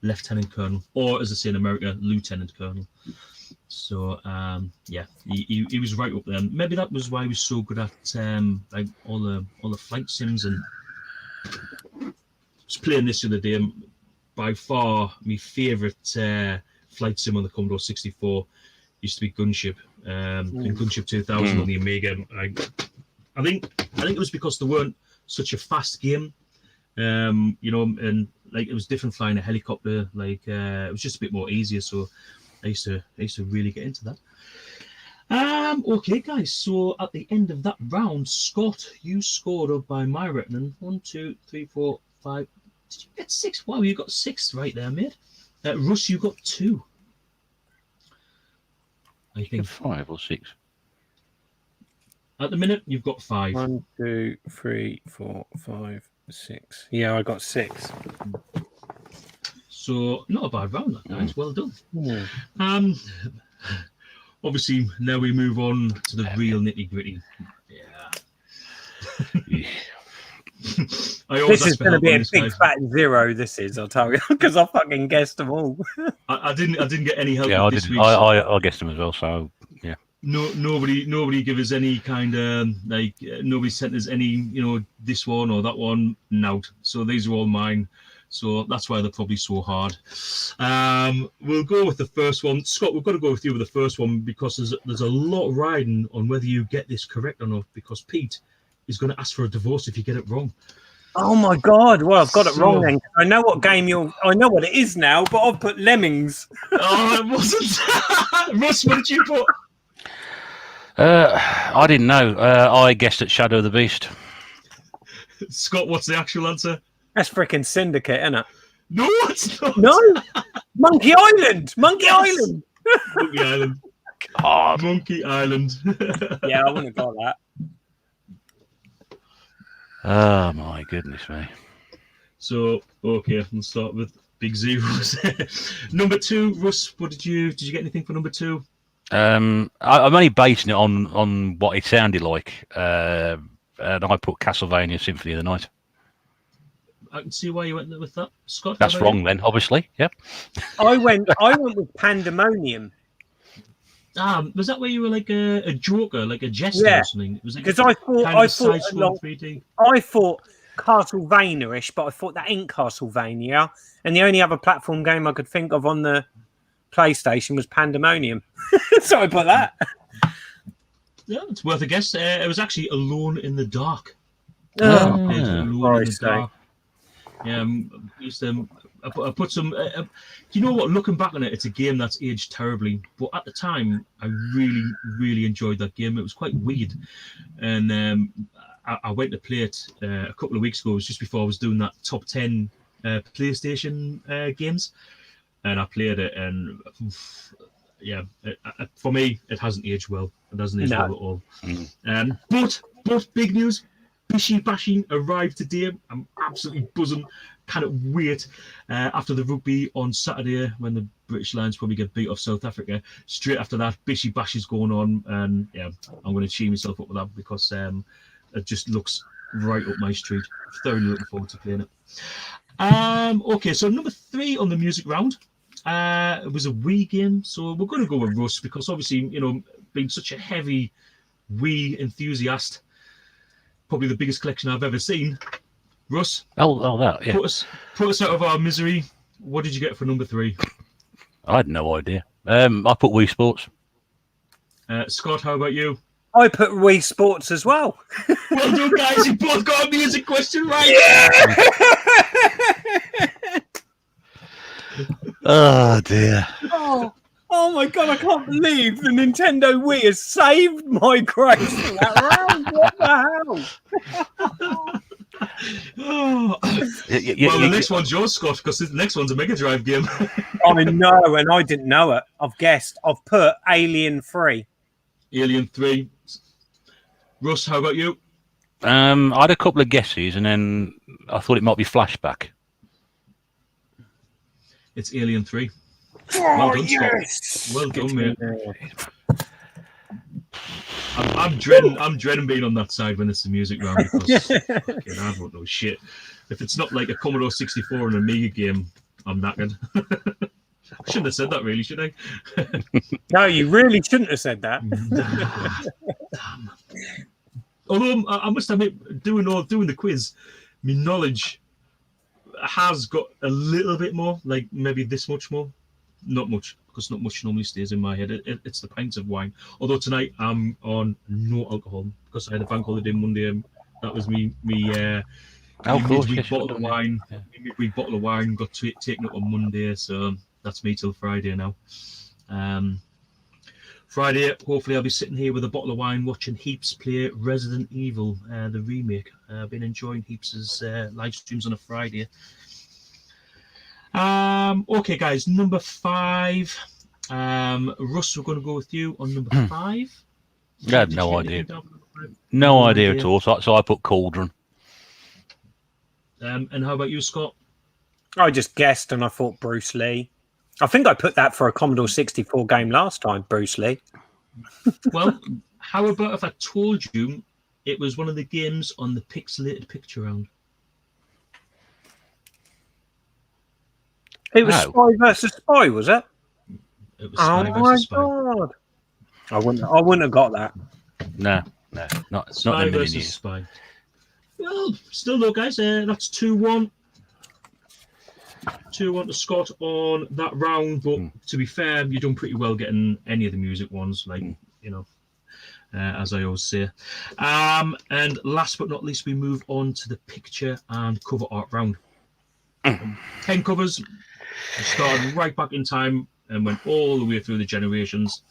lieutenant colonel, or as I say in America, lieutenant colonel. So yeah, he was right up there. Maybe that was why he was so good at like all the flight sims. And I was playing this the other day. By far, my favourite flight sim on the Commodore 64 used to be Gunship. And Gunship 2000 on the Amiga. I think it was because they weren't such a fast game, you know, and like it was different flying a helicopter. Like it was just a bit more easier. So I used to really get into that. Okay, guys. So at the end of that round, Scott, you scored up by my reckoning 1, 2, 3, 4, 5. Did you get 6? Wow, you got 6 right there, mate. Russ, you got 2. I think 5 or 6. at the minute you've got 5. 1, 2, 3, 4, 5, 6. Yeah, I got 6. So not a bad round, that guys. Well done. Yeah. Obviously now we move on to the real nitty gritty. Yeah. This is going to be a big fat 0. This is, I'll tell you, because I fucking guessed them all. I didn't get any help. Yeah, I this didn't. week, so I guessed them as well. So yeah. Nobody give us any kind of like nobody sent us any this one or that one. No, so these are all mine. So that's why they're probably so hard. We'll go with the first one. Scott, we've got to go with you with the first one because there's a lot riding on whether you get this correct or not, because Pete is going to ask for a divorce if you get it wrong. Oh my god! Well, I've got it wrong then. I know what game I know what it is now, but I've put Lemmings. Oh, it wasn't. Russ, what did you put? I didn't know. I guessed at Shadow of the Beast. Scott, what's the actual answer? That's freaking Syndicate, isn't it? No, it's not. No, Monkey Island. Monkey Island. Monkey Island. God. Monkey Island. Yeah, I wouldn't have got that. Oh my goodness me. So okay, we'll start with big zeros. Number 2, Russ. What did you get anything for number 2? I'm only basing it on what it sounded like, and I put Castlevania Symphony of the Night. I can see why you went with that, Scott. That's wrong then, obviously. Yep. I went with Pandemonium. Was that where you were like a joker, like a jester Yeah, or something? It was like because I thought kind of a side-scrolling 3D. I thought Castlevania-ish, but I thought that ain't Castlevania. And the only other platform game I could think of on the PlayStation was Pandemonium. So I put that. Yeah, it's worth a guess. It was actually Alone in the Dark. Oh, I played Alone in the Christ's sake. Dark. Yeah, I put some. You know what? Looking back on it, it's a game that's aged terribly. But at the time, I really, really enjoyed that game. It was quite weird, and I went to play it a couple of weeks ago. It was just before I was doing that top 10 PlayStation games, and I played it, and yeah, for me, it hasn't aged well. It hasn't aged well at all. But big news. Bishi Bashi arrived today. I'm absolutely buzzing. Cannot wait. After the rugby on Saturday, when the British Lions probably get beat off South Africa, straight after that, Bishi Bashi's going on, and yeah, I'm going to cheer myself up with that because it just looks right up my street. Thoroughly looking forward to playing it. Okay, so number 3 on the music round. It was a Wii game, so we're going to go with Russ because obviously, being such a heavy Wii enthusiast. Probably the biggest collection I've ever seen. Russ, that, yeah. Put us out of our misery. What did you get for number 3? I had no idea. I put Wii Sports. Scott, how about you? I put Wii Sports as well. Well done, guys. You both got a music question right. Yeah! Oh, dear. Oh my god, I can't believe the Nintendo Wii has saved my grace for that round. What the hell? Well, the next one's yours, Scott, because the next one's a Mega Drive game. I know, and I didn't know it. I've guessed. I've put Alien 3. Alien 3. Russ, how about you? I had a couple of guesses, and then I thought it might be Flashback. It's Alien 3. Oh, Well done, yes! Scott. Well done, mate. I'm dreading being on that side when it's the music round because I don't know shit. If it's not like a Commodore 64 and a Amiga game, I'm knackered. I shouldn't have said that, really, should I? No, you really shouldn't have said that. Damn. Although I must admit, doing the quiz, my knowledge has got a little bit more, like maybe this much more. Not much, because not much normally stays in my head. It's the pints of wine. Although tonight I'm on no alcohol because I had a bank holiday Monday. That was me midweek bottle of wine. Yeah. Midweek bottle of wine got taken up on Monday, so that's me till Friday now. Friday, hopefully I'll be sitting here with a bottle of wine watching Heaps play Resident Evil, the remake. I've been enjoying Heaps' live streams on a Friday. Okay, guys, number 5. Russ, we're going to go with you on number 5. I had no idea. No idea at all. So I put Cauldron. And how about you, Scott? I just guessed and I thought Bruce Lee. I think I put that for a Commodore 64 game last time, Bruce Lee. Well, how about if I told you it was one of the games on the pixelated picture round? It was Spy versus Spy, was it? It was Spy versus Spy. God. I wouldn't have got that. No, not Spy in a million versus years. Spy. Well, still though, guys, that's 2-1. 2-1 to Scott on that round, but to be fair, you've done pretty well getting any of the music ones, like, as I always say. And last but not least, we move on to the picture and cover art round. 10 covers, started right back in time and went all the way through the generations.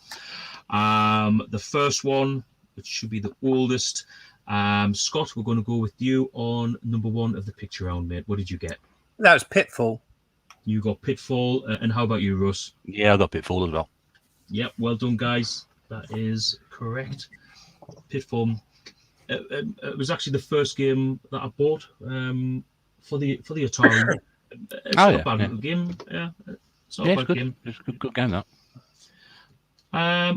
The first one, which should be the oldest, Scott, we're going to go with you on number 1 of the picture round, mate. What did you get? That was Pitfall. You got Pitfall, and how about you, Russ? Yeah, I got Pitfall as well. Yep, well done, guys. That is correct. Pitfall. It was actually the first game that I bought for the Atari. It's not a bad little game. Yeah, it's not a bad game. It's a good game, that.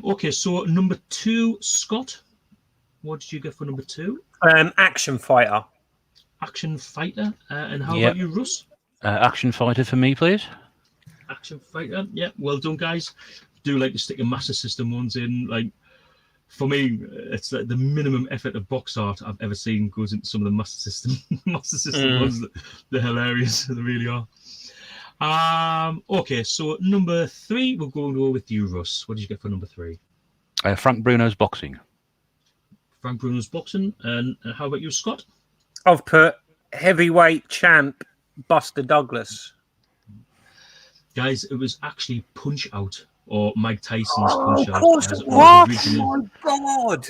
Okay, so number 2, Scott. What did you get for number 2? Action Fighter. Action Fighter. And how about you, Russ? Action Fighter for me, please. Action Fighter. Yeah, well done, guys. do like to stick a Master System ones in. Like for me, it's like the minimum effort of box art I've ever seen goes into some of the Master System ones. They're hilarious. They really are. Okay, so number 3, we're going to go with you, Russ. What did you get for number 3? Frank Bruno's Boxing. Frank Bruno's Boxing. And how about you, Scott? I've put heavyweight champ Buster Douglas. Guys, it was actually Punch Out, or Mike Tyson's Punch Out. Of course it was. Oh my God.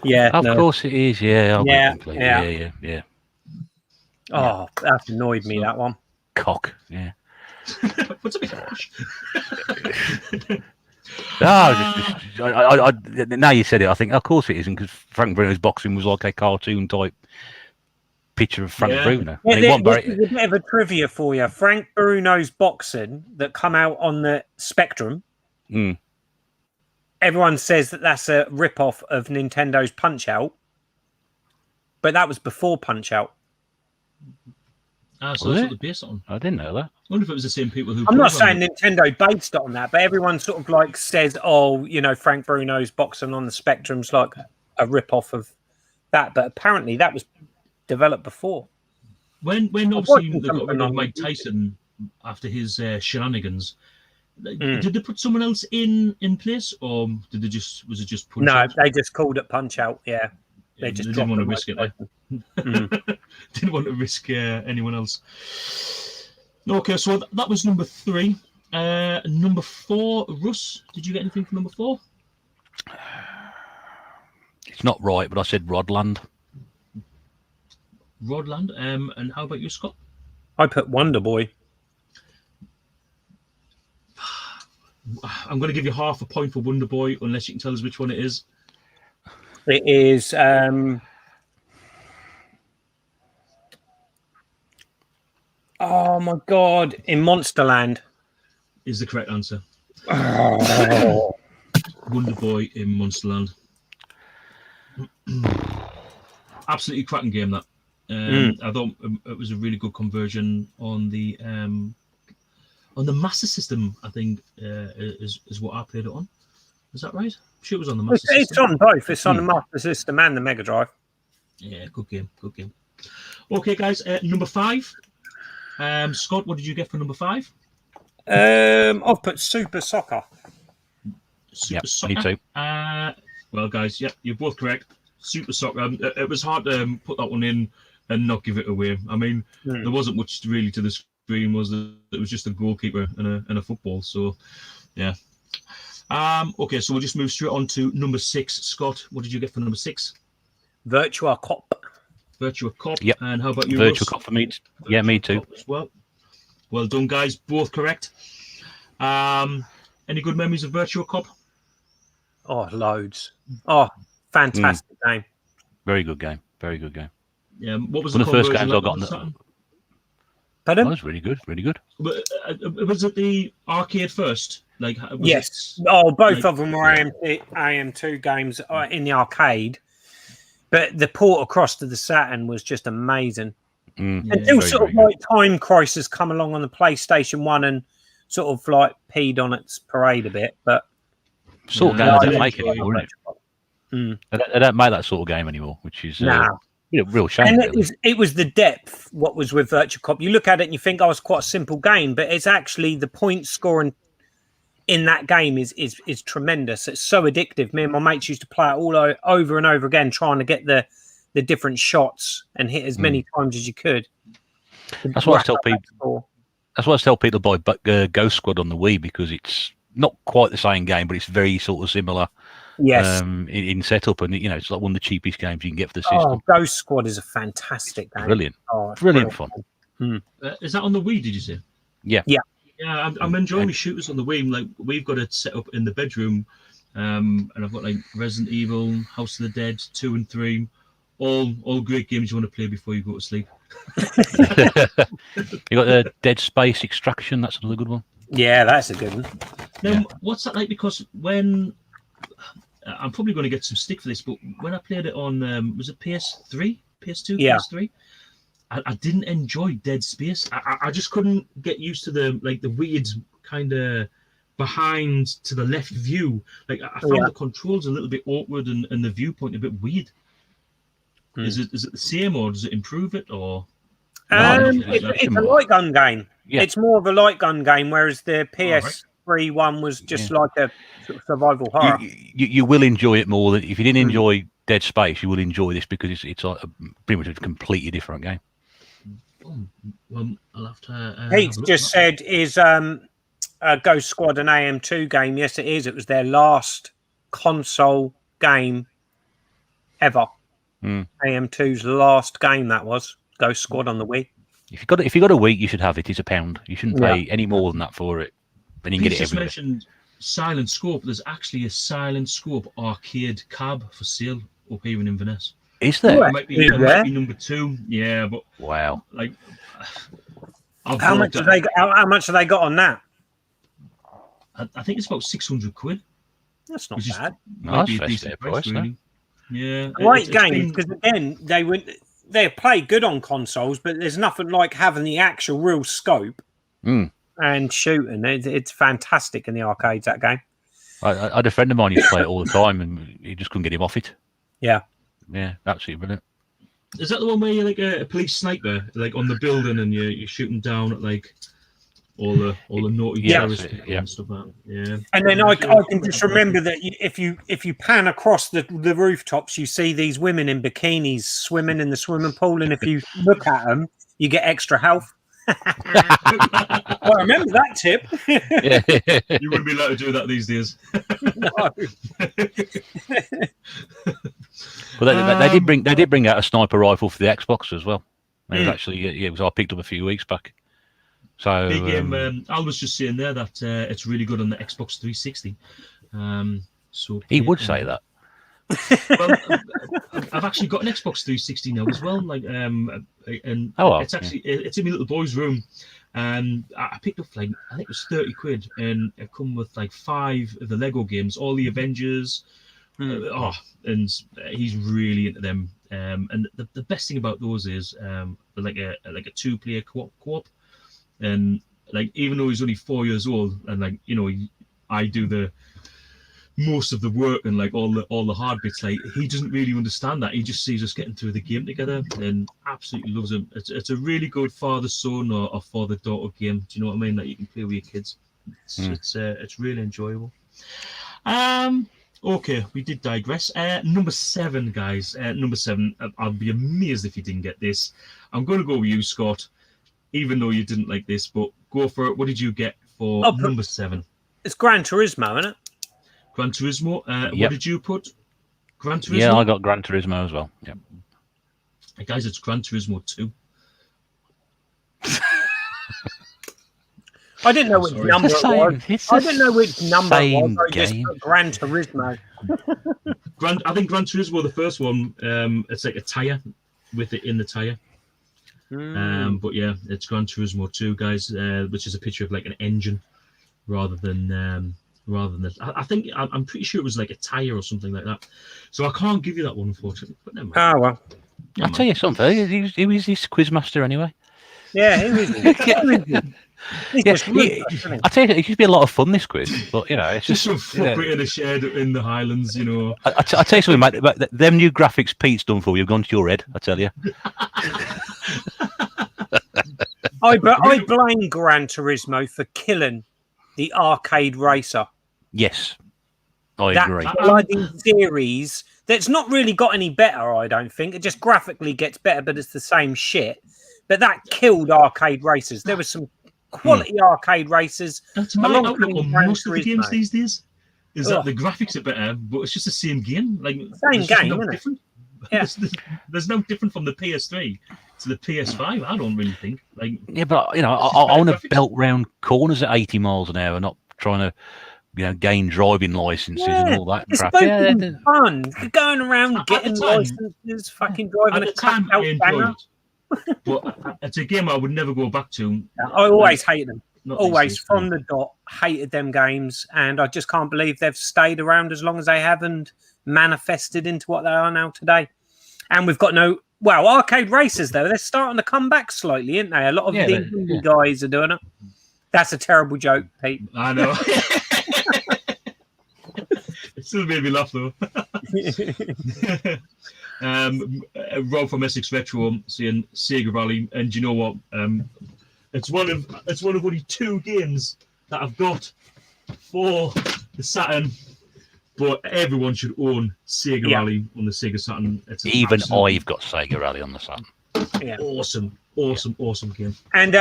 Yeah. Of course it is. Yeah. Yeah. Oh, that annoyed me, that one. Cock. Yeah. What's a bit harsh? Now you said it, I think, of course it isn't, because Frank Bruno's Boxing was like a cartoon type picture of Frank Bruno. Yeah, there's a bit of a trivia for you. Frank Bruno's Boxing that come out on the Spectrum. Everyone says that that's a rip-off of Nintendo's Punch-Out, but that was before Punch-Out. So that's what they're based on. I didn't know that. I wonder if it was the same people who... I'm not saying Nintendo based it on that, but everyone sort of like says, oh, you know, Frank Bruno's Boxing on the Spectrum's like a rip-off of that, but apparently that was developed before. When obviously they got rid of Mike Tyson after his shenanigans, did they put someone else in place, or was it just Punch Out? No, they just called it Punch Out. Yeah, they didn't want to risk it. Didn't want to risk anyone else. Okay, so that was number 3. Number 4, Russ. Did you get anything for number 4? It's not right, but I said Rodland. Rodland. And how about you, Scott? I put Wonder Boy. I'm going to give you half a point for Wonder Boy, unless you can tell us which one it is. It is. Oh my God! In Monsterland is the correct answer. Oh. Wonder Boy in Monsterland. Absolutely cracking game, that. I thought it was a really good conversion on the Master System. I think is what I played it on. Is that right? I'm sure it was on the Master System. It's on both. It's on the Master System and the Mega Drive. Yeah, good game. Okay, guys. Number 5. Scott, what did you get for number 5? I've put Super Soccer. Super Soccer. Me too. Well, guys, you're both correct. Super Soccer. It was hard to put that one in and not give it away. I mean, there wasn't much really to the screen, was there? It was just a goalkeeper and a football. So, yeah. Okay, so we'll just move straight on to number 6. Scott, what did you get for number 6? Virtua Cop. Virtua Cop. Yep. And how about you, Virtua Russ? Cop for me. Yeah, me too. As well. Well done, guys. Both correct. Any good memories of Virtua Cop? Oh, loads. Oh, fantastic game. Very good game. Very good game. Yeah. What was one of the first conversion games I like got on the... Pardon? That was really good. Really good. Was it the arcade first? Like, yes. Both of them were AM2 games in the arcade. But the port across to the Saturn was just amazing. Until sort of like Time Crisis come along on the PlayStation 1 and sort of like peed on its parade a bit. But sort of game they don't make anymore, isn't it? They don't make that sort of game anymore, which is real shame. And it was the depth, what was with Virtua Cop. You look at it and you think, it's quite a simple game, but it's actually the point scoring in that game is tremendous. It's so addictive. Me and my mates used to play it all over and over again, trying to get the different shots and hit as many times as you could. That's why I tell people. That's why I tell people to buy Ghost Squad on the Wii, because it's not quite the same game, but it's very sort of similar. Yes. In setup, and it's like one of the cheapest games you can get for the system. Oh, Ghost Squad is a fantastic game. Brilliant. Brilliant fun. Is that on the Wii? Did you say? Yeah. Yeah. Yeah, I'm enjoying my shooters on the Wii. Like, we've got it set up in the bedroom, and I've got like Resident Evil, House of the Dead 2 and 3, all great games you want to play before you go to sleep. You got Dead Space Extraction. That's another good one. Yeah, that's a good one. Now, what's that like? Because when I'm probably going to get some stick for this, but when I played it on, was it PS3, PS2, PS3? I didn't enjoy Dead Space. I just couldn't get used to the weird kind of behind to the left view. Like I found the controls a little bit awkward and the viewpoint a bit weird. Is it the same, or does it improve it, or? It's a light gun game. Yeah. It's more of a light gun game, whereas the PS3 one was just like a sort of survival horror. You will enjoy it more than if you didn't enjoy Dead Space. You will enjoy this because it's like pretty much a completely different game. Well, I'll have to. Pete just said, "Is Ghost Squad an AM2 game?" Yes, it is. It was their last console game ever. AM2's last game, that was Ghost Squad on the Wii. If you got a Wii, you should have it. It's £1. You shouldn't pay any more than that for it. Then you can get it everywhere. Mentioned Silent Scope. There's actually a Silent Scope arcade cab for sale up here in Inverness. Is there? It might be number 2. Yeah, but wow. Like, how much have they got on that? I think it's about £600. That's not bad. That's a decent price, really. Yeah, great game, because again they play good on consoles, but there's nothing like having the actual real scope and shooting. It's fantastic in the arcades, that game. I had a friend of mine who used to play it all the time, and you just couldn't get him off it. Yeah, absolutely brilliant. Is that the one where you're like a police sniper, like on the building, and you're shooting down at like all the naughty terrorists and stuff like that? Yeah. And then I can just remember that if you pan across the rooftops, you see these women in bikinis swimming in the swimming pool, and if you look at them, you get extra health. Well, remember that tip. You wouldn't be allowed to do that these days. No. Well, they did bring out a sniper rifle for the Xbox as well. It was actually it was I picked up a few weeks back. So big game. Al was just saying there that it's really good on the Xbox 360. So he would say that. Well, I've actually got an Xbox 360 now as well. Like, and it's actually it's in my little boy's room. And I picked up like I think it was £30, and it come with like 5 of the Lego games, all the Avengers. And he's really into them. And the best thing about those is they're like a 2-player co-op. And like even though he's only 4 years old, and like I do the most of the work and like all the hard bits, like he doesn't really understand that. He just sees us getting through the game together and absolutely loves them. It's a really good father-son or father-daughter game. Do you know what I mean? That you can play with your kids. It's really enjoyable. Okay, we did digress. Number 7, guys. Number 7. I'll be amazed if you didn't get this. I'm going to go with you, Scott. Even though you didn't like this, but go for it. What did you get for number 7? It's Gran Turismo, isn't it? Gran Turismo. What did you put? Gran Turismo? Yeah, I got Gran Turismo as well. Yeah. Hey guys, it's Gran Turismo 2. I didn't know which number it was. I didn't know which number it was. I just put Gran Turismo. I think Gran Turismo, the first one, it's like a tyre with it in the tyre. But yeah, it's Gran Turismo 2, guys, which is a picture of like an engine rather than I think I'm pretty sure it was like a tire or something like that. So I can't give you that one, unfortunately. But never mind. Oh well. I'll tell you something. He was this quizmaster anyway. Yeah, he was. I tell you, it should be a lot of fun, this quiz. But it's just some fuckery in a shed in the Highlands, I tell you something, mate. Them new graphics Pete's done for you have gone to your head. I tell you. I blame Gran Turismo for killing the arcade racer. Yes, I agree. That bloody series that's not really got any better, I don't think. It just graphically gets better, but it's the same shit. But that killed arcade racers. There were some quality arcade racers. That's my outlook on most of the games these days. Is that the graphics are better, but it's just the same game. Like same game, isn't it? Yeah. There's no different from the PS3 to the PS5. I don't really think. Like, yeah, but I want to belt round corners at 80 miles an hour, not trying to, gain driving licenses and all that crap. It's fun. You're going around getting licenses, fucking driving a cut out banger. But it's a game I would never go back to. I always hated them. Always from the dot, hated them games, and I just can't believe they've stayed around as long as they have and manifested into what they are now today. And we've got arcade racers though, they're starting to come back slightly, aren't they? A lot of the indie guys are doing it. That's a terrible joke, Pete. I know. Still made me laugh though. Rob from Essex Retro saying Sega Rally, and you know what? It's one of only 2 games that I've got for the Saturn, but everyone should own Sega Rally on the Sega Saturn. Even I've got Sega Rally on the Saturn. Yeah. Awesome game. And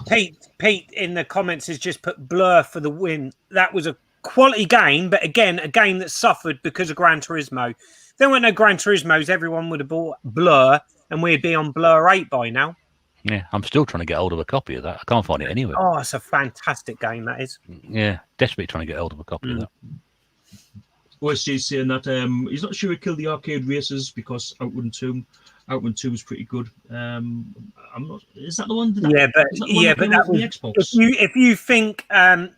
Pete in the comments has just put Blur for the win. That was a quality game, but again, a game that suffered because of Gran Turismo. If there weren't no Gran Turismos, everyone would have bought Blur, and we'd be on Blur 8 by now. Yeah, I'm still trying to get hold of a copy of that. I can't find it anywhere. Oh, it's a fantastic game, that is. Yeah, desperately trying to get hold of a copy of that. OSJ's saying that he's not sure he killed the arcade racers because Outrun 2 was pretty good. I'm not. Is that the one? But that was the Xbox.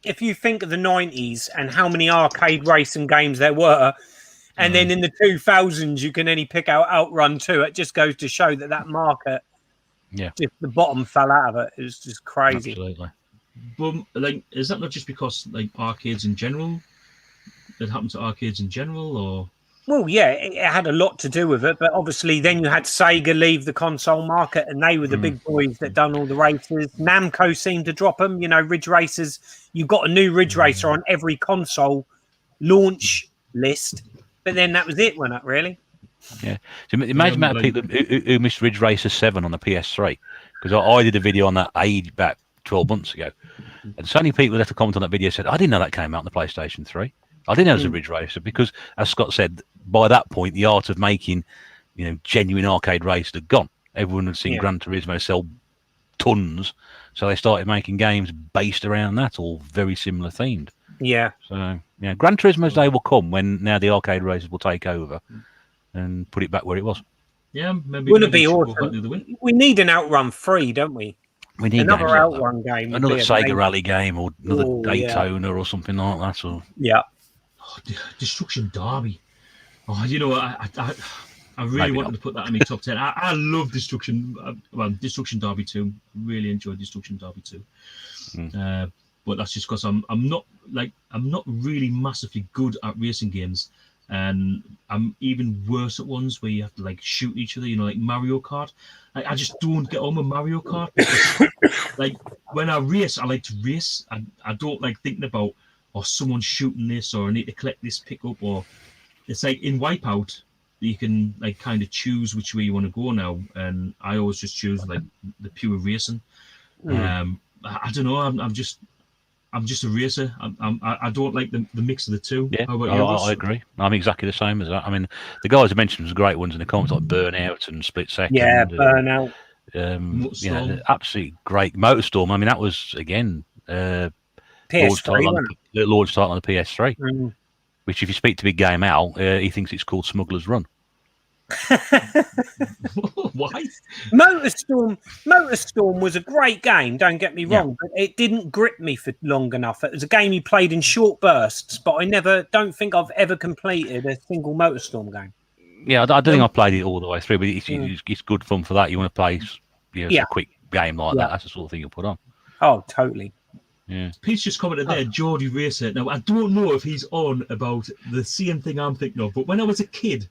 If you think of the 90s and how many arcade racing games there were, and then in the 2000s you can only pick out Outrun 2, it just goes to show that market. Yeah, just the bottom fell out of it. It was just crazy. Absolutely. But is that not just because arcades in general? It happened to arcades in general, or? Well, yeah, it had a lot to do with it, but obviously then you had Sega leave the console market, and they were the big boys that done all the races. Namco seemed to drop them. Ridge Racers. You got a new Ridge Racer on every console launch list, but then that was it, wasn't it? Really? Yeah. So imagine the amount of people who missed Ridge Racer 7 on the PS3, because I did a video on that back 12 months ago, and so many people left a comment on that video said, "I didn't know that came out on the PlayStation 3. I didn't know it was a Ridge Racer," because, as Scott said, by that point the art of making, genuine arcade races had gone. Everyone had seen Gran Turismo sell tons, so they started making games based around that, all very similar themed. Yeah. So Gran Turismo's day will come when now the arcade races will take over and put it back where it was. Yeah, maybe. Wouldn't it be awesome? We need an Outrun 3, don't we? We need another Outrun game. Another Sega Rally game, or another Daytona or something like that. Or Destruction Derby. I really wanted to put that in my top 10. I love Destruction Derby 2. Really enjoyed Destruction Derby 2. But that's just because I'm not really massively good at racing games, and I'm even worse at ones where you have to shoot each other. Like Mario Kart. I just don't get on with Mario Kart because, when I race, I like to race. I don't like thinking about, someone's shooting this, or I need to collect this pickup, or it's like in Wipeout you can kind of choose which way you want to go now, and I always just choose the pure racing. I don't know. I'm just a racer. I don't like the mix of the two. Yeah, how about you? I agree. I'm exactly the same as that. I mean, the guys I mentioned was great ones in the comments, like Burnout and Split Second. Yeah, Burnout. Absolutely great. Motorstorm. I mean, that was again launch title on the PS3. Which, if you speak to Big Game Al, he thinks it's called Smuggler's Run. Why? Motorstorm was a great game, don't get me wrong, but it didn't grip me for long enough. It was a game you played in short bursts, but I don't think I've ever completed a single Motorstorm game. Yeah, I don't think I played it all the way through, but it's good fun for that. You want to play a quick game like that, that's the sort of thing you'll put on. Oh, totally. Yeah. Pete's just commented there, Geordie Racer. Now, I don't know if he's on about the same thing I'm thinking of, but when I was a kid,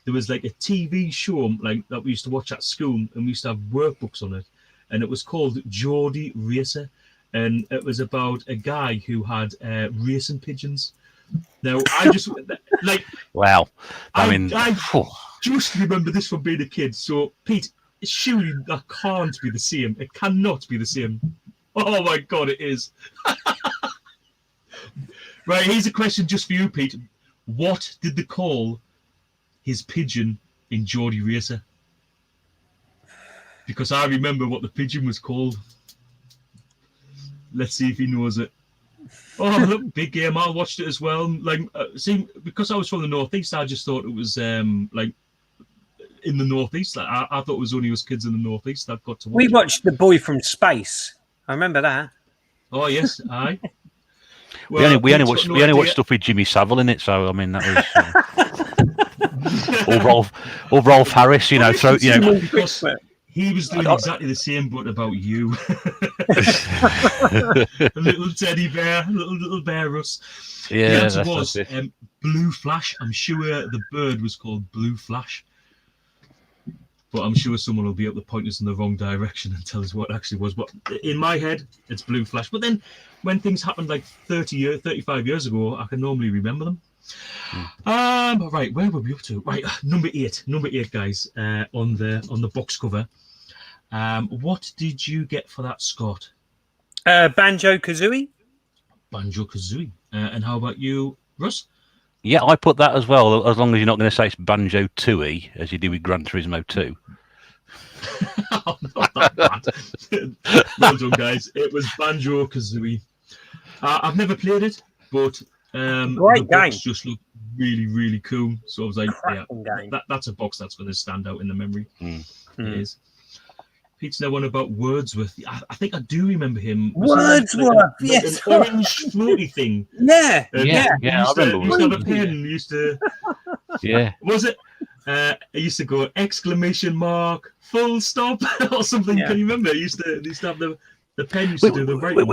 there was a TV show that we used to watch at school, and we used to have workbooks on it, and it was called Geordie Racer, and it was about a guy who had racing pigeons. Now, I just wow. I just remember this from being a kid. So, Pete, surely that can't be the same. It cannot be the same. Oh my God, it is. Right, here's a question just for you, Pete. What did they call his pigeon in Geordie Racer? Because I remember what the pigeon was called. Let's see if he knows it. Oh, look, big game. I watched it as well. Because I was from the Northeast, I just thought it was in the Northeast. I thought it was only us kids in the Northeast that got to watch. We watched The Boy from Space. I remember that. Oh yes, aye. Well, we only watched stuff with Jimmy Savile in it, so I mean that was or Rolf Harris, He was doing exactly the same, but about you. A little teddy bear, little bear, Russ. Yeah, the answer that's was it. Blue Flash. I'm sure the bird was called Blue Flash. But I'm sure someone will be able to point us in the wrong direction and tell us what it actually was. But in my head, it's Blue Flash. But then when things happened like 35 years ago, I can normally remember them. Right, where were we up to? Right, number eight, guys, on the box cover. What did you get for that, Scott? Banjo-Kazooie. Banjo-Kazooie. And how about you, Russ? Yeah, I put that as well, as long as you're not going to say it's Banjo-Tooie, as you do with Gran Turismo 2. Oh, not that bad. Well done, guys. It was Banjo-Kazooie. I've never played it, but Great the game. box just looked really, really cool. So I was like, Cracking game. that's a box that's going to stand out in the memory. Mm. It is. Pete's now one about Wordsworth. I think I do remember him. Wordsworth, yes. An orange floaty thing. Yeah, Yeah, I remember. Used to have a pen. Used to. Yeah. Was it? It used to go exclamation mark, full stop, or something. Yeah. Can you remember? It used to have the pen used to do the writing.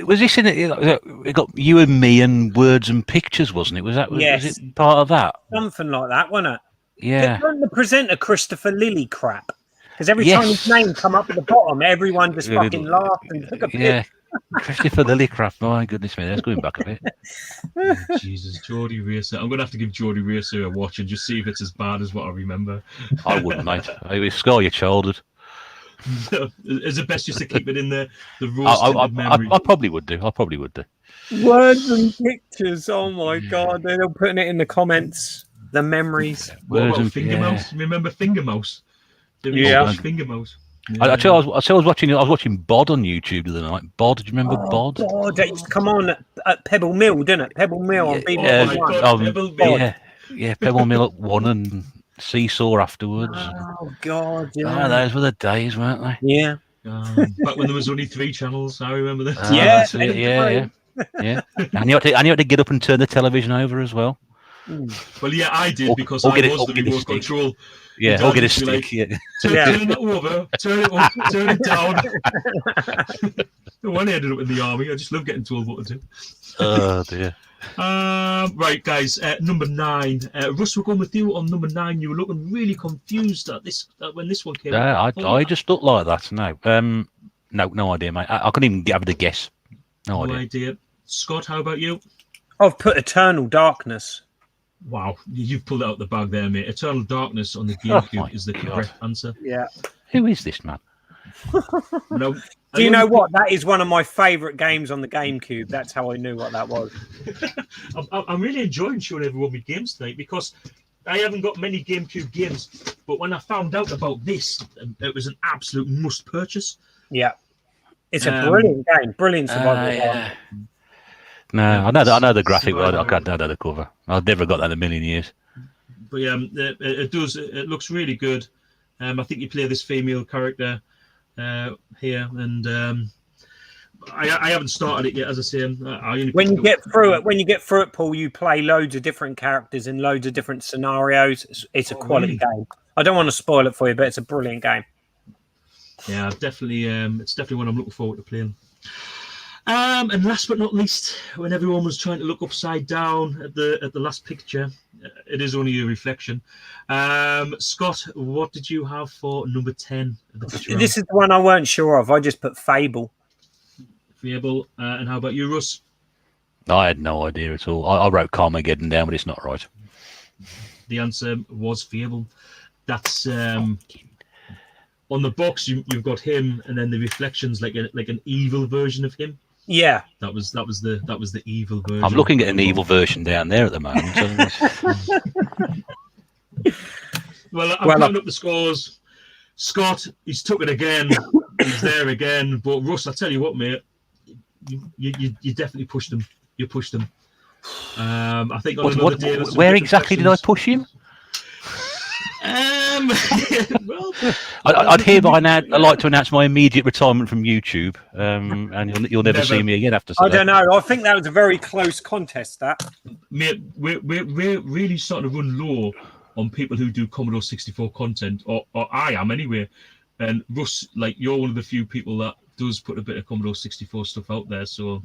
Was this in it? It got you and me and words and pictures, wasn't it? Was it part of that? Something like that, wasn't it? Yeah. Wasn't the presenter Christopher Lilly crap? Because every time his name come up at the bottom, everyone just fucking laughed and took a pic. Yeah. Christopher Lillycraft, my goodness me, that's going back a bit. Jesus, Geordie Racer. I'm going to have to give Geordie Racer a watch and just see if it's as bad as what I remember. I wouldn't, mate. It would scar your childhood. Is it best just to keep it in the rose-tinted memory? I probably would do. Words and pictures. Oh my god, they're all putting it in the comments. The memories. What about Finger Mouse? Remember Finger Mouse? Yeah. Finger Mouse. Yeah. I was watching Bod on YouTube the other night. Bod, do you remember Bod? God, that used to come on at Pebble Mill, didn't it? Pebble Mill on BBC. Yeah, Pebble Mill at 1 and Seesaw afterwards. Oh God, yeah. Those were the days, weren't they? Yeah. Back when there was only 3 channels, I remember that. Yeah. And you had to get up and turn the television over as well. Well, yeah, I did because I was the remote control. Yeah, or get a stick. Like, turn it over, turn it up, turn it down. When I ended up in the army, I just love getting told what to do. Oh dear. Right, guys. Number 9. Russ, we're going with you on number 9. You were looking really confused at this when this one came. Yeah, I just looked like that. No idea, mate. I couldn't even have a guess. No idea. Scott, how about you? I've put Eternal Darkness. Wow, you've pulled it out the bag there, mate. Eternal Darkness on the GameCube is the correct answer. Yeah. Who is this man? No. Do you know what? That is one of my favourite games on the GameCube. That's how I knew what that was. I'm really enjoying showing everyone my games tonight because I haven't got many GameCube games, but when I found out about this, it was an absolute must purchase. Yeah. It's a brilliant game. Brilliant survival game. No, I know the graphic, but I can't know the cover. I've never got that in a million years. But yeah, it does. It looks really good. I think you play this female character here, and I haven't started it yet. As I say, when you get through it, Paul, you play loads of different characters in loads of different scenarios. It's a quality game. I don't want to spoil it for you, but it's a brilliant game. Yeah, definitely. It's definitely one I'm looking forward to playing. And last but not least, when everyone was trying to look upside down at the last picture, it is only a reflection. Scott, what did you have for number 10? This is the one I weren't sure of. I just put Fable. Fable. And how about you, Russ? I had no idea at all. I wrote Carmageddon down, but it's not right. The answer was Fable. That's on the box. You've got him, and then the reflections like an evil version of him. Yeah, that was the evil version. I'm looking at an evil version down there at the moment. Well, I'm counting up the scores. Scott, he's took it again. He's there again. But Russ, I tell you what, mate, you definitely pushed him. You pushed him. I think on another day. Where exactly did I push him? Well, I'd hereby like to announce my immediate retirement from YouTube, and you'll never see me again after. I don't know. I think that was a very close contest. That mate, we're really starting to run low on people who do Commodore 64 content, or I am anyway. And Russ, like, you're one of the few people that does put a bit of Commodore 64 stuff out there. So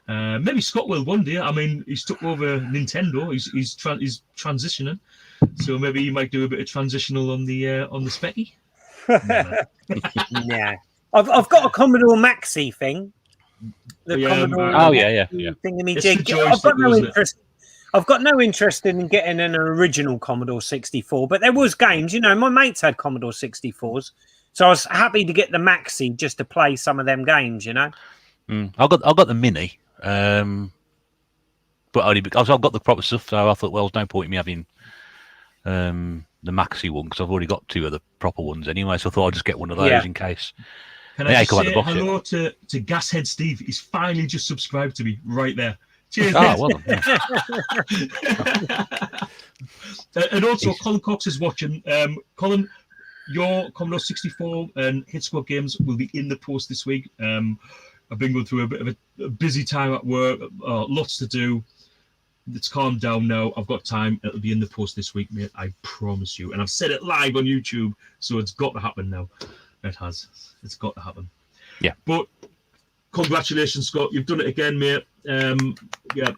maybe Scott will one day. I mean, he's took over Nintendo. He's transitioning, so maybe he might do a bit of transitional on the Specky. Yeah, I've got a Commodore Maxi thing. The Commodore. Thingamajig. I've got no interest in getting an original Commodore 64, but there was games. You know, my mates had Commodore 64s, so I was happy to get the Maxi just to play some of them games. You know, I got the Mini, but only because I've got the proper stuff. So I thought, well, there's no point in me having the Maxi one because I've already got 2 of the proper ones anyway. So I thought I'd just get one of those in case. Can I just say hello to Gashead Steve? He's finally just subscribed to me right there. Cheers. Well done. And also, Colin Cox is watching. Colin, your Commodore 64 and Hit Squad games will be in the post this week. I've been going through a bit of a busy time at work, lots to do. It's calmed down now. I've got time. It'll be in the post this week, mate. I promise you. And I've said it live on YouTube, so it's got to happen now. It has. It's got to happen. Yeah. But congratulations, Scott. You've done it again, mate. Yeah,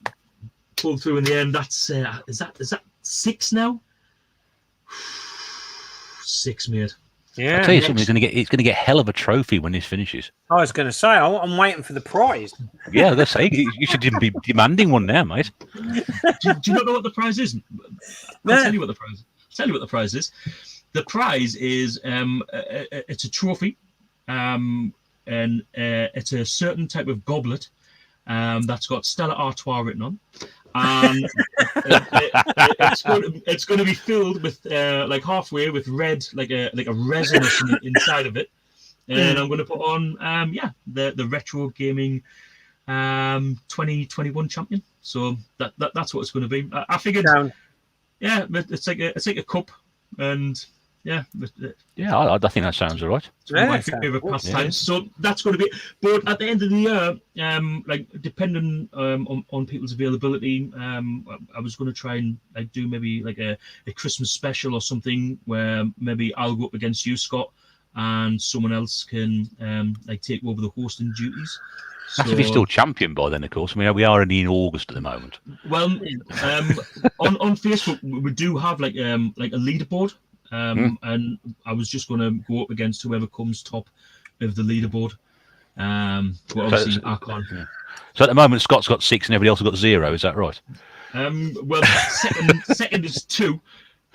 pulled through in the end. That's is that 6 now? 6, mate. Yeah. I'll tell you something. It's gonna get hell of a trophy when this finishes. I was going to say I'm waiting for the prize. Yeah, let's say you should even be demanding one now, mate. Do you not know what the prize is? I'll tell you what the prize is. The prize is it's a trophy, and it's a certain type of goblet that's got Stella Artois written on, and it's going to be filled with like halfway with red, like a resin or something inside of it, and I'm going to put on the retro gaming 2021 champion. So that's what it's going to be. I figured, it's like a cup. And I think that sounds all right. It's my favorite pastime. So that's going to be. But at the end of the year, like depending on people's availability, I was going to try and like do maybe like a Christmas special or something where maybe I'll go up against you, Scott, and someone else can like take over the hosting duties. That's if he's still champion by then, of course. I mean, we are only in August at the moment. Well, on Facebook we do have like a leaderboard, and I was just going to go up against whoever comes top of the leaderboard. But obviously I can't. So at the moment, Scott's got 6 and everybody else has got 0. Is that right? Well, second is 2.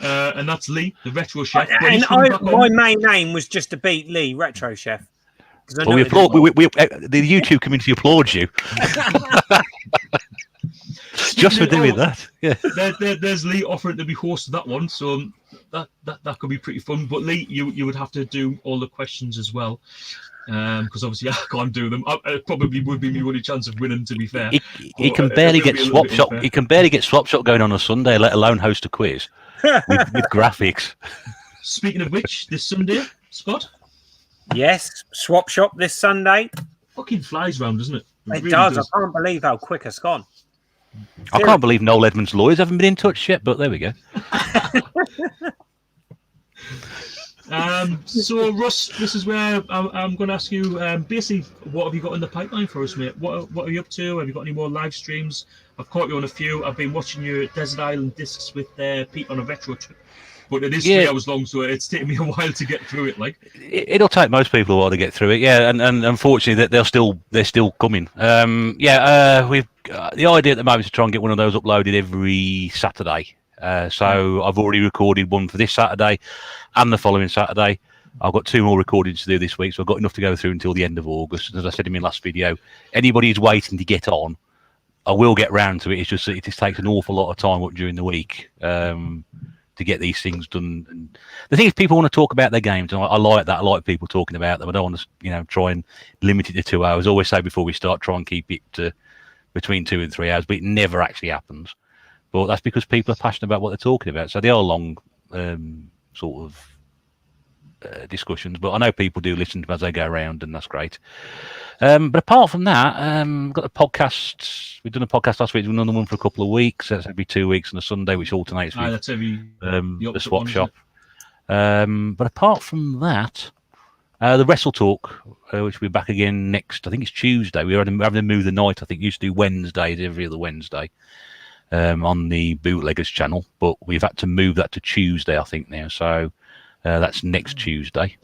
And that's Lee, the retro chef. And my main name was just to beat Lee, retro chef. Well, the YouTube community applauds you just for doing that. Yeah, there's Lee offering to be host of that one, so that could be pretty fun. But Lee, you would have to do all the questions as well, because obviously I can't do them. It probably would be my only chance of winning, to be fair. He can barely get swap shot. He can barely get swap shot going on a Sunday, let alone host a quiz with graphics. Speaking of which, this Sunday, Scott. Yes, swap shop this Sunday. Fucking flies round, doesn't it? It really does. I can't believe how quick it's gone. I can't believe Noel Edmonds' lawyers haven't been in touch yet, but there we go. So, Russ, this is where I'm going to ask you, basically, what have you got in the pipeline for us, mate? What are you up to? Have you got any more live streams? I've caught you on a few. I've been watching your Desert Island Discs with Pete on a retro trip. But it is 3 hours long, so it's taken me a while to get through it. Like it'll take most people a while to get through it, and unfortunately, that they're still coming. We've the idea at the moment is to try and get one of those uploaded every Saturday. So I've already recorded one for this Saturday and the following Saturday. I've got 2 more recordings to do this week, so I've got enough to go through until the end of August. And as I said in my last video, anybody who's waiting to get on, I will get round to it. It's just that it just takes an awful lot of time up during the week. To get these things done. And the thing is, people want to talk about their games, and I like that. I like people talking about them. I don't want to, try and limit it to 2 hours. I always say before we start, try and keep it to between 2 and 3 hours, but it never actually happens. But that's because people are passionate about what they're talking about. So they are long sort of discussions, but I know people do listen to them as they go around, and that's great. But apart from that, got the podcast. We've done a podcast last week. We've done another one for a couple of weeks. That's every 2 weeks on a Sunday, which alternates with that's every the swap shop. But apart from that, The Wrestle Talk, which we're back again next, I think it's Tuesday. We're having to move the night. I think we used to do Wednesdays, every other Wednesday, on the Bootleggers channel, but we've had to move that to Tuesday, I think, now. So that's next Tuesday.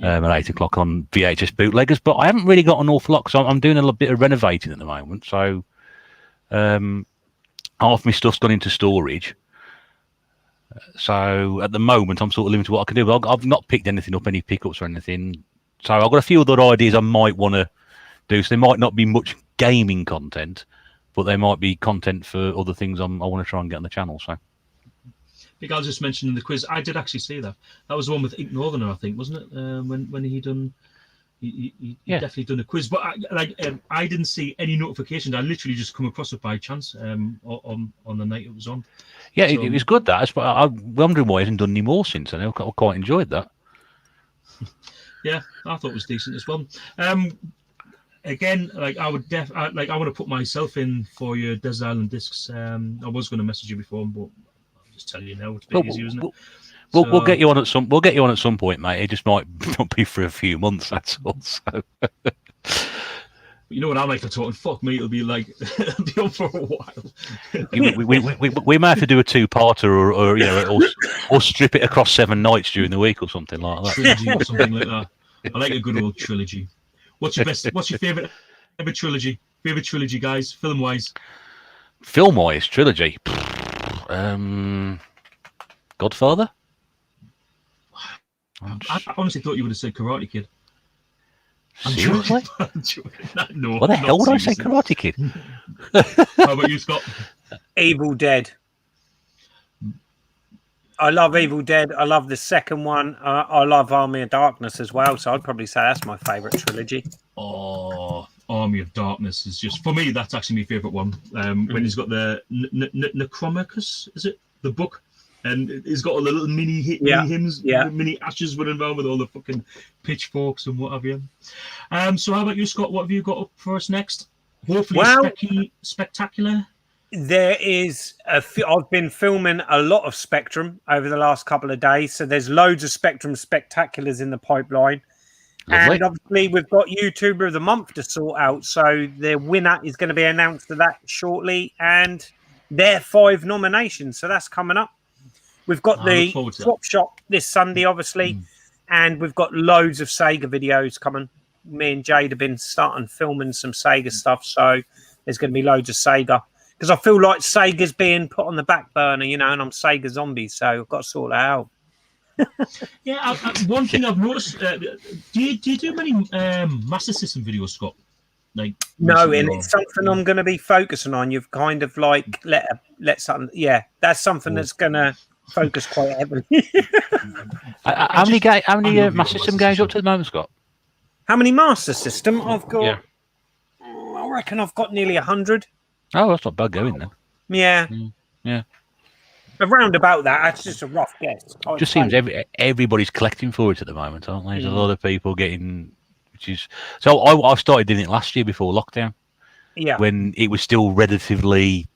At 8 o'clock on VHS Bootleggers, but I haven't really got an awful lot, so I'm doing a little bit of renovating at the moment. So half my stuff's gone into storage. So at the moment, I'm sort of limited to what I can do. But I've not picked anything up, any pickups or anything. So I've got a few other ideas I might want to do. So there might not be much gaming content, but there might be content for other things I want to try and get on the channel. So. I think I was just mentioning the quiz. I did actually see that. That was the one with Ink Northerner, I think, wasn't it? When he done, he definitely done a quiz. But I didn't see any notifications. I literally just come across it by chance on the night it was on. Yeah, so, it was good. But I'm wondering why he hasn't done any more since. I quite enjoyed that. Yeah, I thought it was decent as well. Again, I want to put myself in for your Desert Island discs. I was going to message you before, but tell you now, it's a bit easier, isn't it? We'll get you on at some. We'll get you on at some point, mate. It just might not be for a few months. That's all. So. You know what I like to talk, and fuck me, it'll be like it'll be on for a while. we may have to do a two-parter, or strip it across 7 nights during the week or something like that. Trilogy or something like that. I like a good old trilogy. What's your favorite ever trilogy? Favorite trilogy, guys, film-wise. Film-wise, trilogy. Godfather? I honestly thought you would have said Karate Kid. Seriously? No. What the hell would I say Karate Kid? How about you, Scott? Evil Dead. I love Evil Dead. I love the second one. I love Army of Darkness as well. So I'd probably say that's my favourite trilogy. Oh, Army of Darkness is just, for me, that's actually my favourite one. When he's got the Necronomicon, is it? The book? And he's got all the little mini hymns, mini ashes running around with all the fucking pitchforks and what have you. So how about you, Scott? What have you got up for us next? Hopefully spectacular. There is I've been filming a lot of Spectrum over the last couple of days, so there's loads of Spectrum spectaculars in the pipeline. Lovely. And obviously we've got YouTuber of the Month to sort out, so the winner is going to be announced for that shortly, and their 5 nominations, so that's coming up. We've got the Swap Shop this Sunday, obviously, and we've got loads of Sega videos coming. Me and Jade have been starting filming some Sega stuff, so there's going to be loads of Sega. Because I feel like Sega's being put on the back burner, and I'm Sega zombie, so I've got to sort that out. Yeah, one thing I've noticed, do you do many Master System videos, Scott? No, and it's something I'm going to be focusing on. You've kind of like let something, that's something that's going to focus quite heavily. How many Master System games up to the moment, Scott? How many Master System? I've got, I reckon I've got nearly 100. Oh, that's not bad going then. Yeah. Around about that. That's just a rough guess. It just seems everybody's collecting for it at the moment, aren't they? There's a lot of people getting, so I started doing it last year before lockdown. Yeah. When it was still relatively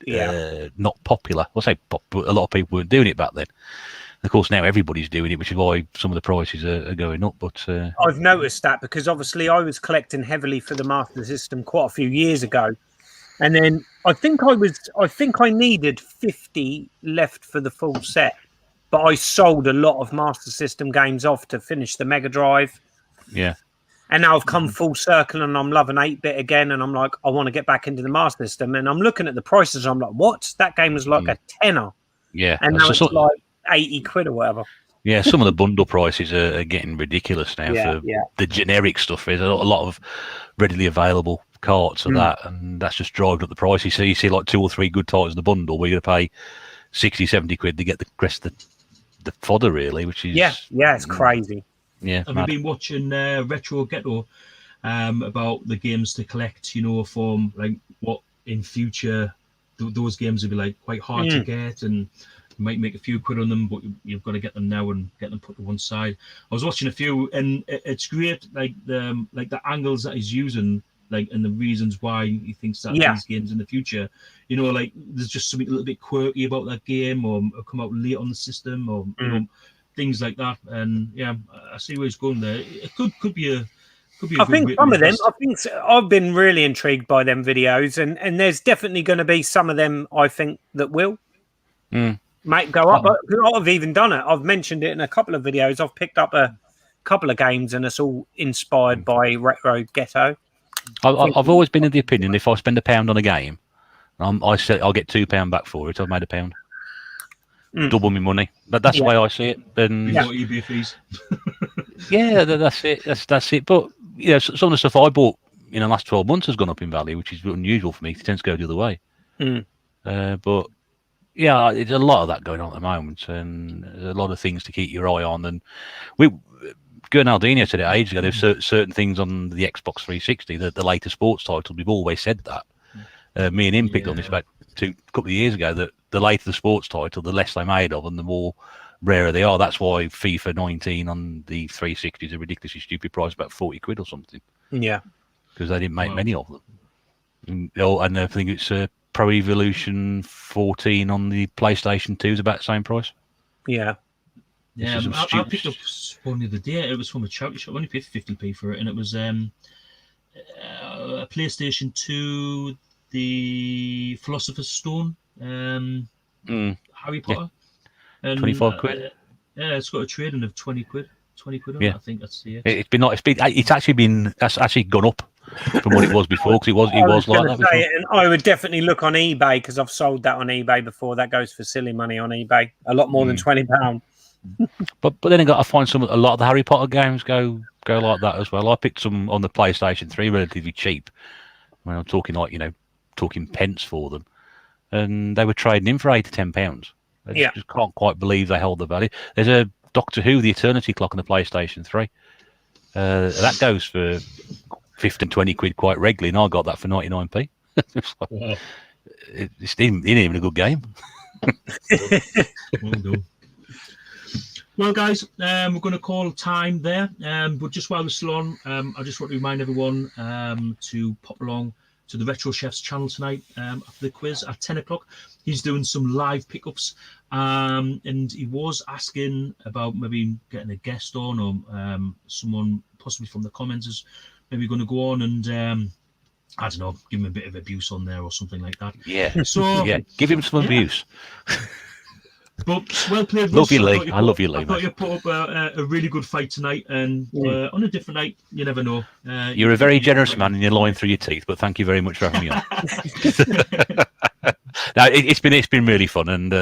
not popular. I'll say but a lot of people weren't doing it back then. Of course, now everybody's doing it, which is why some of the prices are going up. But I've noticed that because obviously I was collecting heavily for the Master System quite a few years ago. And then I think I needed 50 left for the full set, but I sold a lot of Master System games off to finish the Mega Drive. Yeah. And now I've come full circle and I'm loving 8-bit again. And I'm like, I want to get back into the Master System. And I'm looking at the prices. I'm like, what? That game was like a tenner. Yeah. And now it's like 80 quid or whatever. Yeah, some of the bundle prices are getting ridiculous now for the generic stuff. There's a lot of readily available carts of that, and that's just driving up the price. You see like 2 or 3 good titles in the bundle where you're going to pay 60, 70 quid to get the rest of the fodder, really, which is... Yeah, it's crazy. Yeah. Have you been watching Retro Ghetto about the games to collect, from like what in future those games will be like quite hard to get, and you might make a few quid on them, but you've got to get them now and get them put to one side. I was watching a few, and it's great, like the angles that he's using, and the reasons why he thinks that these games in the future, there's just something a little bit quirky about that game, or come out late on the system, or things like that. And yeah, I see where it's going there. It could be a I think some of them. I've been really intrigued by them videos, and there's definitely going to be some of them. I think that will make go up. I've even done it. I've mentioned it in a couple of videos. I've picked up a couple of games, and it's all inspired by Retro Ghetto. I've always been of the opinion if I spend £1 on a game, I said I'll get £2 back for it. I've made £1. Double my money. That's the way I see it. And before eBay fees. yeah, that's it. That's it. But you know, some of the stuff I bought in the last 12 months has gone up in value, which is unusual for me. It tends to go the other way. But yeah, there's a lot of that going on at the moment, and there's a lot of things to keep your eye on. And Gernaldinho said it ages ago. There's certain things on the Xbox 360, the later sports titles. We've always said that. Me and him picked on this about a couple of years ago. That the later the sports title, the less they made of, and the more rarer they are. That's why FIFA 19 on the 360 is a ridiculously stupid price, about 40 quid or something. Yeah, because they didn't make many of them. And I think it's Pro Evolution 14 on the PlayStation 2 is about the same price. Yeah. Yeah, I picked up one the other day. It was from a charity shop. I only paid 50p for it, and it was a PlayStation 2, the Philosopher's Stone, Harry Potter. And 25 quid. Yeah, it's got a trading of 20 quid. 20 quid on it, I think that's the. It's actually gone up from what it was before, because it was like that before. And I would definitely look on eBay, because I've sold that on eBay before. That goes for silly money on eBay, a lot more than £20. But then I find a lot of the Harry Potter games go like that as well. I picked some on the PlayStation 3 relatively cheap. When I'm talking talking pence for them, and they were trading in for £8 to £10. I just can't quite believe they hold the value. There's a Doctor Who, the Eternity Clock on the PlayStation 3. That goes for 15, 20 quid quite regularly, and I got that for 99p. It's not even a good game. Well done. Well, guys, we're going to call time there. But just while we're still on, I just want to remind everyone to pop along to the Retro Chef's channel tonight after the quiz at 10 o'clock. He's doing some live pickups, and he was asking about maybe getting a guest on, or someone possibly from the commenters maybe going to go on and I don't know, give him a bit of abuse on there or something like that. Yeah. So give him some abuse. But well played. Love you, Lee. I love you, Lee. I thought you put up a really good fight tonight, and on a different night, you never know. You're a very generous man, and you're lying through your teeth. But thank you very much for having me on. Now, it's been really fun, and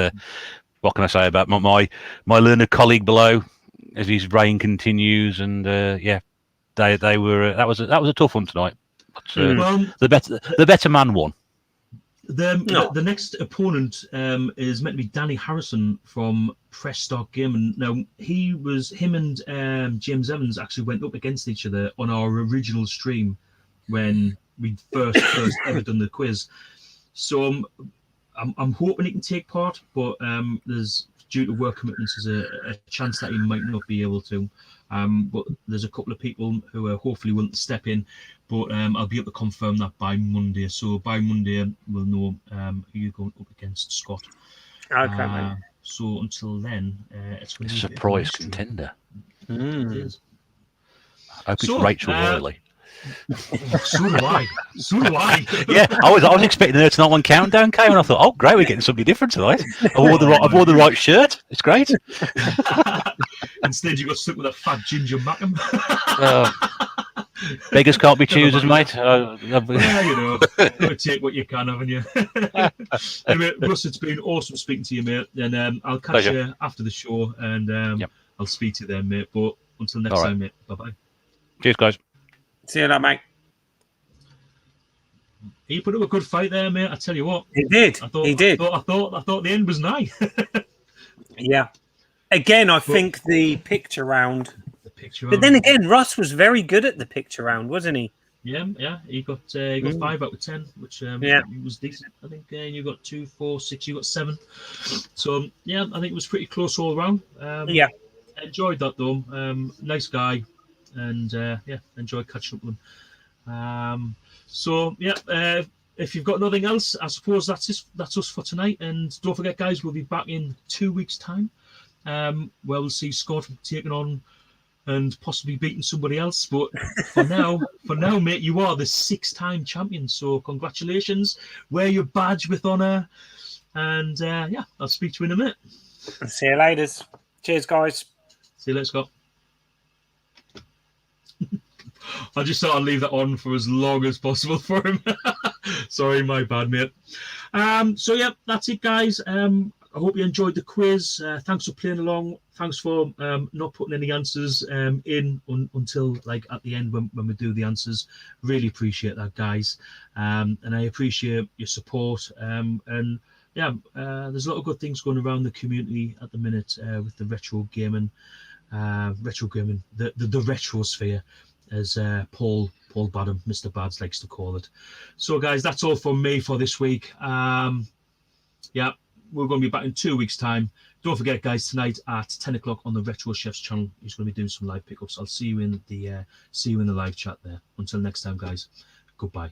what can I say about my learned colleague below as his reign continues, and they were that was a tough one tonight. But, the better man won. The next opponent is meant to be Danny Harrison from Press Start Gaming. Now him and James Evans actually went up against each other on our original stream when we first ever done the quiz. So I'm hoping he can take part, but there's due to work commitments, there's a chance that he might not be able to. But there's a couple of people who are hopefully willing to step in. But I'll be able to confirm that by Monday. So by Monday, we'll know who you're going up against, Scott. Okay, mate. So until then, it's going to be a surprise contender. It is. I hope it's Rachel Riley. So do I. Yeah, I was expecting her tonight when Countdown came, and I thought, oh, great, we're getting somebody different tonight. I wore the right shirt. It's great. Instead, you got stuck with a fat ginger macam. Beggars can't be choosers, mate. Yeah, you take what you can, haven't you? Anyway, Russ, it's been awesome speaking to you, mate. And I'll catch you after the show, and I'll speak to you then, mate. But until next time, mate. Bye-bye. Cheers, guys. See you later, mate. He put up a good fight there, mate. I tell you what. He did. I thought the end was nigh. Yeah. Again, I think the picture round. But then again, Russ was very good at the picture round, wasn't he? Yeah. He got 5 out of 10, which was decent. I think you got 2, 4, 6. You got 7. So I think it was pretty close all around. Enjoyed that though. Nice guy, and enjoyed catching up with him. If you've got nothing else, I suppose that's us for tonight. And don't forget, guys, we'll be back in 2 weeks' time. where we'll see Scott taking on and possibly beating somebody else. But for now, mate, you are the 6-time champion. So congratulations. Wear your badge with honour. And yeah, I'll speak to you in a minute. See you later. Cheers, guys. See you later, Scott. I just thought I'd leave that on for as long as possible for him. Sorry, my bad, mate. So yeah, that's it, guys. I hope you enjoyed the quiz. Thanks for playing along. Thanks for not putting any answers in until like at the end when we do the answers. Really appreciate that, guys. And I appreciate your support. And yeah, there's a lot of good things going around the community at the minute with the retro gaming, the retrosphere, as Paul Badham, Mr. Bads likes to call it. So, guys, that's all from me for this week. Yeah, we're going to be back in 2 weeks' time. Don't forget, guys, tonight at 10 o'clock on the Retro Chef's channel, he's going to be doing some live pickups. I'll see you in the live chat there. Until next time, guys. Goodbye.